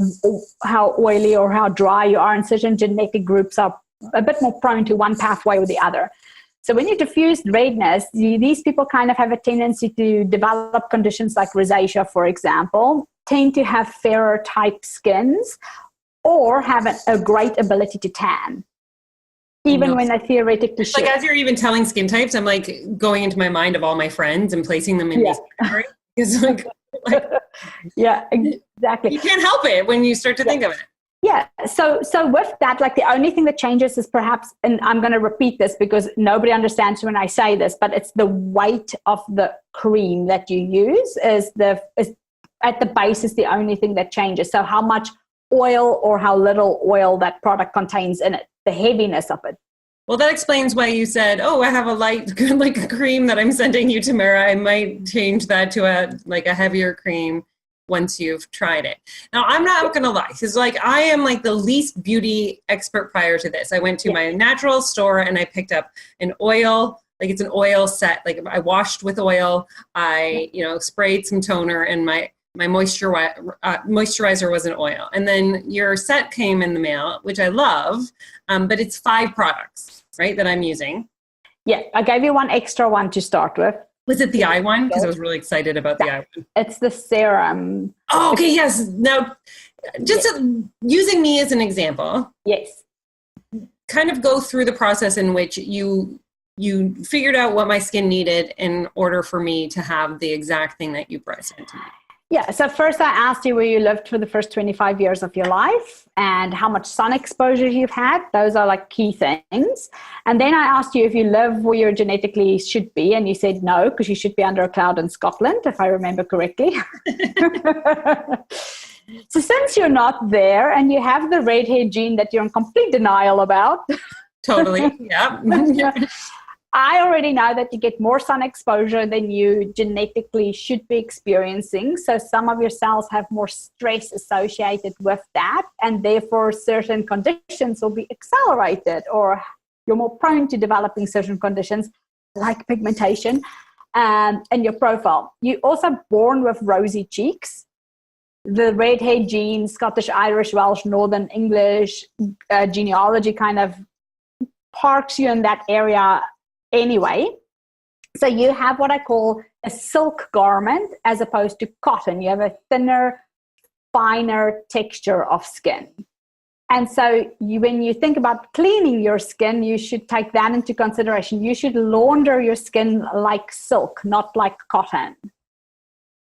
oily or how dry you are, and certain genetic groups are a bit more prone to one pathway or the other. So when you diffuse redness, these people kind of have a tendency to develop conditions like rosacea, for example, tend to have fairer type skins, or have a great ability to tan, even when they theoretically should.
Like, as you're even telling skin types, I'm like going into my mind of all my friends and placing them in these categories. It's like
yeah, exactly.
You can't help it when you start to think of it.
Yeah. So with that, like the only thing that changes is perhaps, and I'm going to repeat this because nobody understands when I say this, but it's the weight of the cream that you use is at the base is the only thing that changes. So how much oil or how little oil that product contains in it, the heaviness of it.
Well, that explains why you said, I have a light, like a cream that I'm sending you, Tamara. I might change that to a heavier cream once you've tried it. Now, I'm not going to lie, because I am like the least beauty expert prior to this. I went to my natural store and I picked up an oil. Like, it's an oil set. Like, I washed with oil. I, sprayed some toner, and my moisturizer was an oil. And then your set came in the mail, which I love, but it's 5 products, right, that I'm using.
Yeah, I gave you one extra one to start with.
Was it the eye one? Because I was really excited about the eye one.
It's the serum.
Oh, okay, yes. Now, just using me as an example.
Yes.
Kind of go through the process in which you figured out what my skin needed in order for me to have the exact thing that you presented to me.
Yeah, so first I asked you where you lived for the first 25 years of your life and how much sun exposure you've had. Those are like key things. And then I asked you if you live where you genetically should be, and you said no, because you should be under a cloud in Scotland, if I remember correctly. So since you're not there and you have the red hair gene that you're in complete denial about.
Totally, yeah.
I already know that you get more sun exposure than you genetically should be experiencing. So some of your cells have more stress associated with that, and therefore certain conditions will be accelerated, or you're more prone to developing certain conditions like pigmentation in your profile. You're also born with rosy cheeks. The red hair gene, Scottish, Irish, Welsh, Northern English genealogy kind of parks you in that area anyway. So you have what I call a silk garment as opposed to cotton. You have a thinner, finer texture of skin. And so when you think about cleaning your skin, you should take that into consideration. You should launder your skin like silk, not like cotton.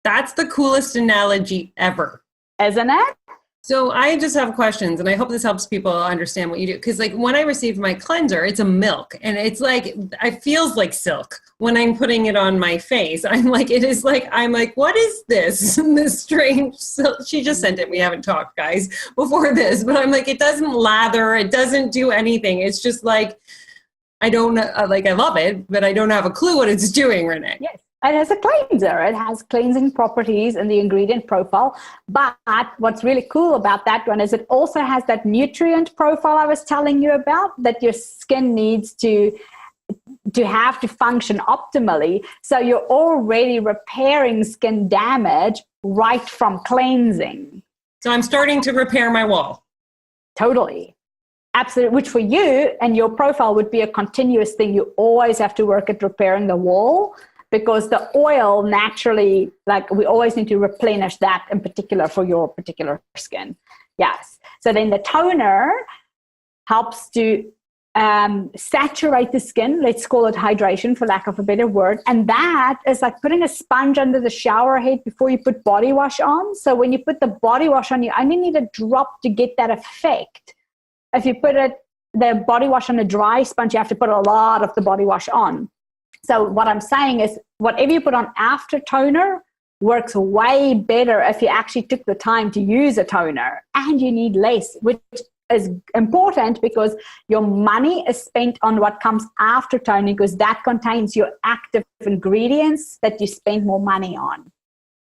That's the coolest analogy ever.
Isn't it?
So I just have questions, and I hope this helps people understand what you do. Because when I received my cleanser, it's a milk, and it's like, it feels like silk when I'm putting it on my face. I'm like, what is this? This strange silk. She just sent it. We haven't talked, guys, before this, but I'm like, it doesn't lather. It doesn't do anything. It's just like, I don't know, I love it, but I don't have a clue what it's doing, Rene.
Yes. It has a cleanser. It has cleansing properties in the ingredient profile. But what's really cool about that one is it also has that nutrient profile I was telling you about, that your skin needs to to have to function optimally. So you're already repairing skin damage right from cleansing.
So I'm starting to repair my wall.
Totally. Absolutely. Which for you and your profile would be a continuous thing. You always have to work at repairing the wall, because the oil naturally, like we always need to replenish that in particular for your particular skin. Yes. So then the toner helps to saturate the skin. Let's call it hydration for lack of a better word. And that is like putting a sponge under the shower head before you put body wash on. So when you put the body wash on, you only need a drop to get that effect. If you put the body wash on a dry sponge, you have to put a lot of the body wash on. So what I'm saying is whatever you put on after toner works way better if you actually took the time to use a toner, and you need less, which is important because your money is spent on what comes after toning, because that contains your active ingredients that you spend more money on.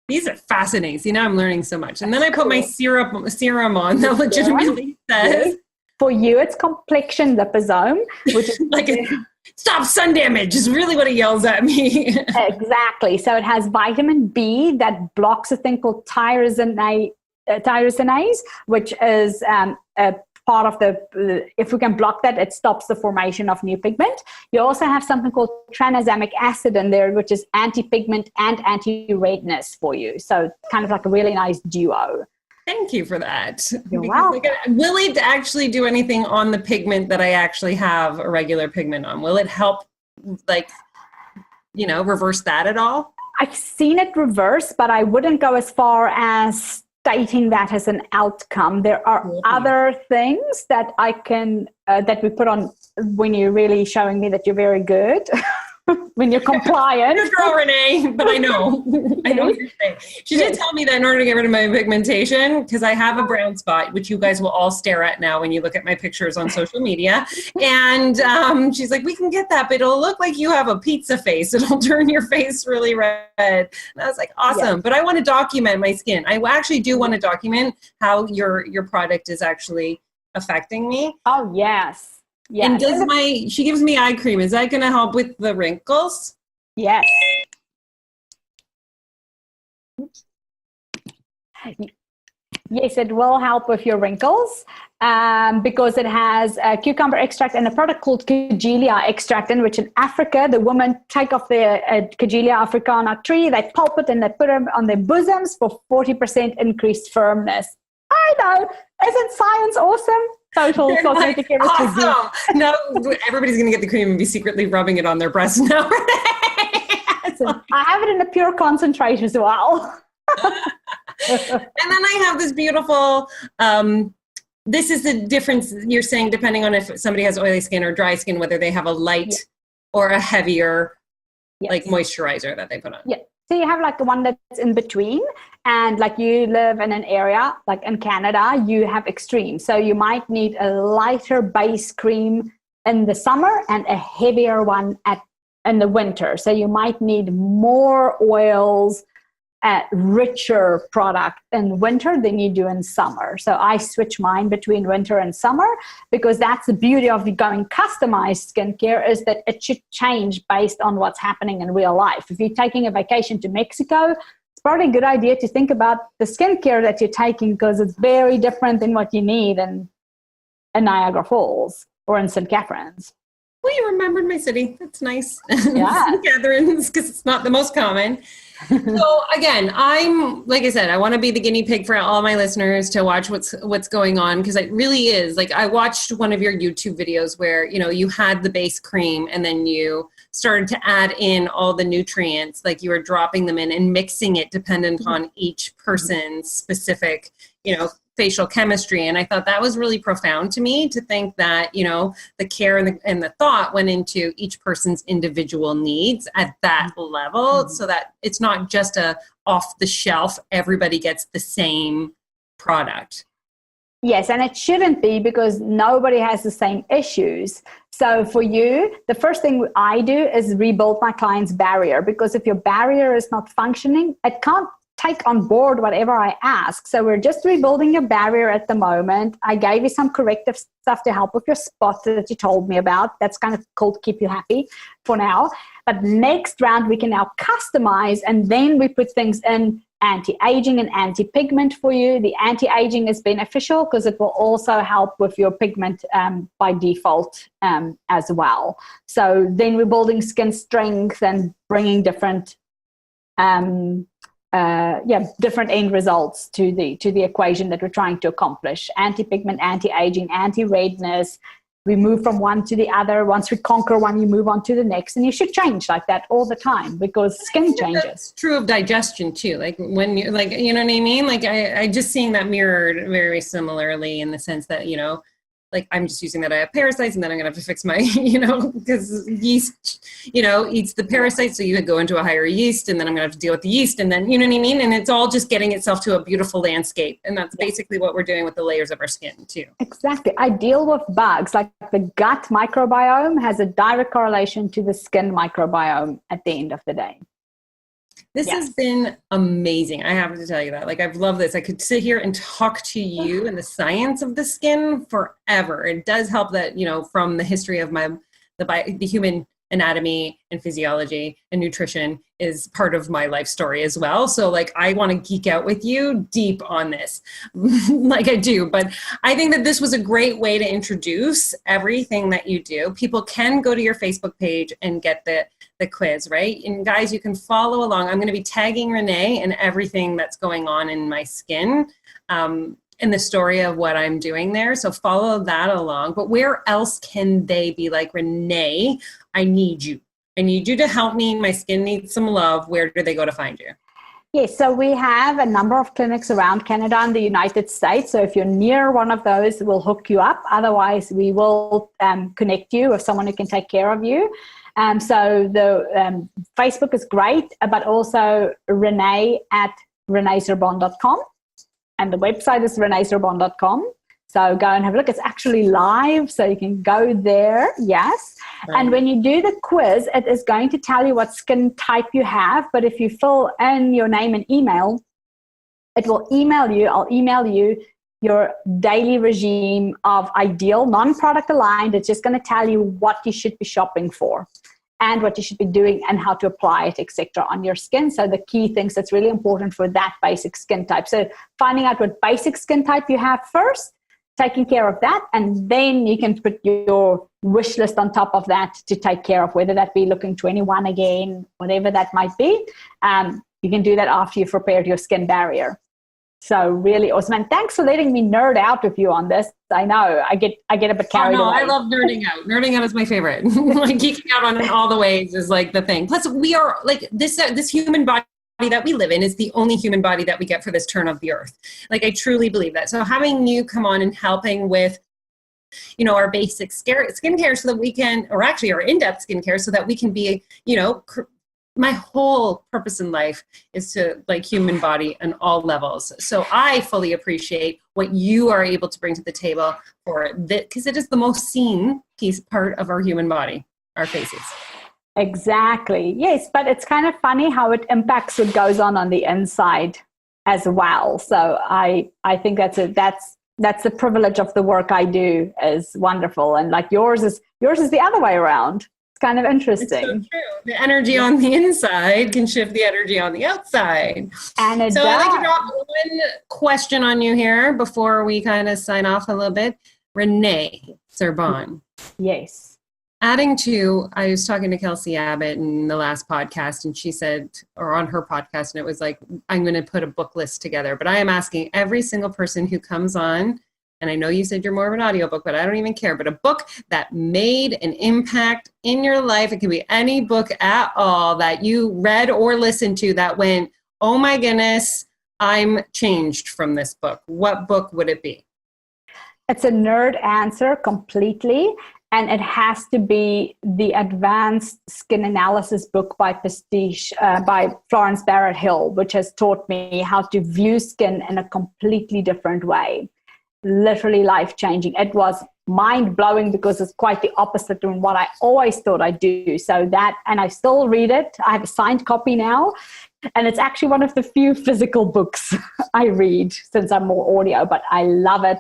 These are fascinating. See, now I'm learning so much. And then I put my serum on that legitimately says.
For you, it's complexion liposome, which is
like stop sun damage is really what it yells at me.
Exactly. So it has vitamin B that blocks a thing called tyrosinase, which is a part of if we can block that, it stops the formation of new pigment. You also have something called tranexamic acid in there, which is anti-pigment and anti-redness for you. So kind of like a really nice duo.
Thank you for that.
You're welcome.
Will it actually do anything on the pigment that I actually have a regular pigment on? Will it help, reverse that at all?
I've seen it reverse, but I wouldn't go as far as stating that as an outcome. There are other things that I can, that we put on when you're really showing me that you're very good. When you're compliant.
Good girl, Rene, but I know. I know what you're saying. She did tell me that in order to get rid of my pigmentation, because I have a brown spot, which you guys will all stare at now when you look at my pictures on social media. And she's like, we can get that, but it'll look like you have a pizza face. It'll turn your face really red. And I was like, awesome. Yes. But I want to document my skin. I actually do want to document how your product is actually affecting me.
Oh, yes. Yeah.
And she gives me eye cream. Is that going to help with the wrinkles?
Yes. Yes, it will help with your wrinkles because it has a cucumber extract and a product called Cagelia extract, in which in Africa, the women take off their Cagelia africana tree, they pulp it and they put them on their bosoms for 40% increased firmness. I know. Isn't science awesome? Total cosmetic chemistry.
Awesome. No, everybody's going to get the cream and be secretly rubbing it on their breasts now.
I have it in a pure concentrate as well.
And then I have this beautiful, this is the difference you're saying, depending on if somebody has oily skin or dry skin, whether they have a light or a heavier like moisturizer that they put on.
Yeah. So you have like the one that's in between, and like you live in an area like in Canada, you have extreme. So you might need a lighter base cream in the summer and a heavier one in the winter. So you might need more oils, richer product in winter than you do in summer. So I switch mine between winter and summer because that's the beauty of going customized skincare, is that it should change based on what's happening in real life. If you're taking a vacation to Mexico, it's probably a good idea to think about the skincare that you're taking, because it's very different than what you need in Niagara Falls or in St. Catharines.
Well, you remembered my city. That's nice.
Yeah.
St. Catharines, because it's not the most common. So again, like I said, I want to be the guinea pig for all my listeners to watch what's going on, because it really is. Like, I watched one of your YouTube videos where, you had the base cream and then you started to add in all the nutrients, like you were dropping them in and mixing it dependent on each person's specific, facial chemistry. And I thought that was really profound to me, to think that, the care and the thought went into each person's individual needs at that level, so that it's not just a off the shelf, everybody gets the same product.
Yes, and it shouldn't be, because nobody has the same issues. So for you, the first thing I do is rebuild my client's barrier, because if your barrier is not functioning, it can't take on board whatever I ask. So we're just rebuilding your barrier at the moment. I gave you some corrective stuff to help with your spot that you told me about. That's kind of cool to keep you happy for now. But next round, we can now customize, and then we put things in anti-aging and anti-pigment for you. The anti-aging is beneficial because it will also help with your pigment by default as well. So then we're building skin strength and bringing different different end results to the equation that we're trying to accomplish. Anti-pigment, anti-aging, anti-redness. We move from one to the other. Once we conquer one, you move on to the next. And you should change like that all the time because skin changes.
It's true of digestion too. Like when you like, you know what I mean? Like I just seeing that mirrored very similarly in the sense that, you know, like I'm just using that I have parasites and then I'm going to have to fix my, you know, because yeast, you know, eats the parasites. So you go into a higher yeast and then I'm going to have to deal with the yeast and then, you know what I mean? And it's all just getting itself to a beautiful landscape. And that's basically what we're doing with the layers of our skin too.
Exactly. I deal with bugs. Like the gut microbiome has a direct correlation to the skin microbiome at the end of the day.
This has been amazing. I have to tell you that. Like, I've loved this. I could sit here and talk to you and the science of the skin forever. It does help that, you know, from the history of the human anatomy and physiology and nutrition is part of my life story as well. So like, I want to geek out with you deep on this like I do, but I think that this was a great way to introduce everything that you do. People can go to your Facebook page and get the quiz, right? And guys, you can follow along. I'm going to be tagging Rene and everything that's going on in my skin in the story of what I'm doing there. So follow that along. But where else can they be like, Rene, I need you. I need you to help me. My skin needs some love. Where do they go to find you?
Yes, so we have a number of clinics around Canada and the United States. So if you're near one of those, we'll hook you up. Otherwise, we will connect you with someone who can take care of you. So the Facebook is great, but also Rene at reneserbon.com. And the website is reneserbon.com. So go and have a look. It's actually live, so you can go there. Yes. Right. And when you do the quiz, it is going to tell you what skin type you have. But if you fill in your name and email, it will email you. I'll email you your daily regime of ideal, non-product aligned. It's just going to tell you what you should be shopping for and what you should be doing and how to apply it, etc., on your skin. So the key things that's really important for that basic skin type. So finding out what basic skin type you have first, taking care of that, and then you can put your wish list on top of that to take care of, whether that be looking 21 again, whatever that might be. You can do that after you've repaired your skin barrier. So really awesome. And thanks for letting me nerd out with you on this. I know I get a bit carried away.
I love nerding out. Nerding out is my favorite. Like geeking out on it all the ways is like the thing. Plus we are like this human body that we live in is the only human body that we get for this turn of the earth. Like I truly believe that. So having you come on and helping with, you know, our basic skincare so that we can, or actually our in-depth skincare so that we can be, you know, my whole purpose in life is to like human body on all levels. So I fully appreciate what you are able to bring to the table for that, because it is the most seen part of our human body, our faces.
Exactly. Yes, but it's kind of funny how it impacts what goes on the inside as well. So I think that's the privilege of the work I do is wonderful. And like yours is the other way around. It's kind of interesting. It's so
true. The energy on the inside can shift the energy on the outside.
And it
so
does.
I'd like to drop one question on you here before we kind of sign off a little bit. Rene Serbon.
Yes.
Adding to, I was talking to Kelsey Abbott in the last podcast, and she said, or on her podcast, and it was like, I'm going to put a book list together. But I am asking every single person who comes on, and I know you said you're more of an audiobook, but I don't even care, but a book that made an impact in your life. It can be any book at all that you read or listened to that went, oh my goodness, I'm changed from this book. What book would it be?
It's a nerd answer completely. And it has to be the Advanced Skin Analysis book by Florence Barrett Hill, which has taught me how to view skin in a completely different way. Literally life-changing. It was mind-blowing because it's quite the opposite from what I always thought I'd do. So that, and I still read it. I have a signed copy now, and it's actually one of the few physical books I read since I'm more audio, but I love it.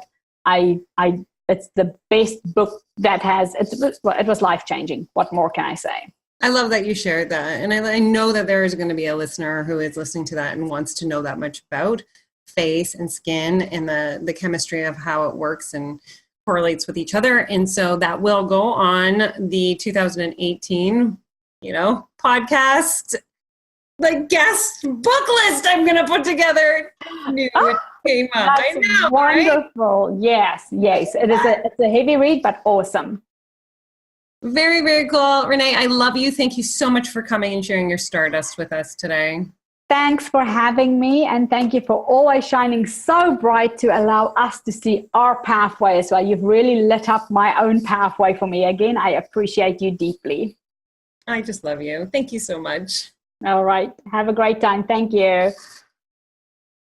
It's the best book that it was life-changing. What more can I say?
I love that you shared that. And I know that there is going to be a listener who is listening to that and wants to know that much about face and skin and the chemistry of how it works and correlates with each other. And so that will go on the 2018, podcast, the guest book list I'm going to put together. It came up. I know,
wonderful. Right? Yes. It's a heavy read, but awesome.
Very, very cool. Rene, I love you. Thank you so much for coming and sharing your stardust with us today.
Thanks for having me, and thank you for always shining so bright to allow us to see our pathway as well. You've really lit up my own pathway for me. Again, I appreciate you deeply.
I just love you. Thank you so much.
All right. Have a great time. Thank you.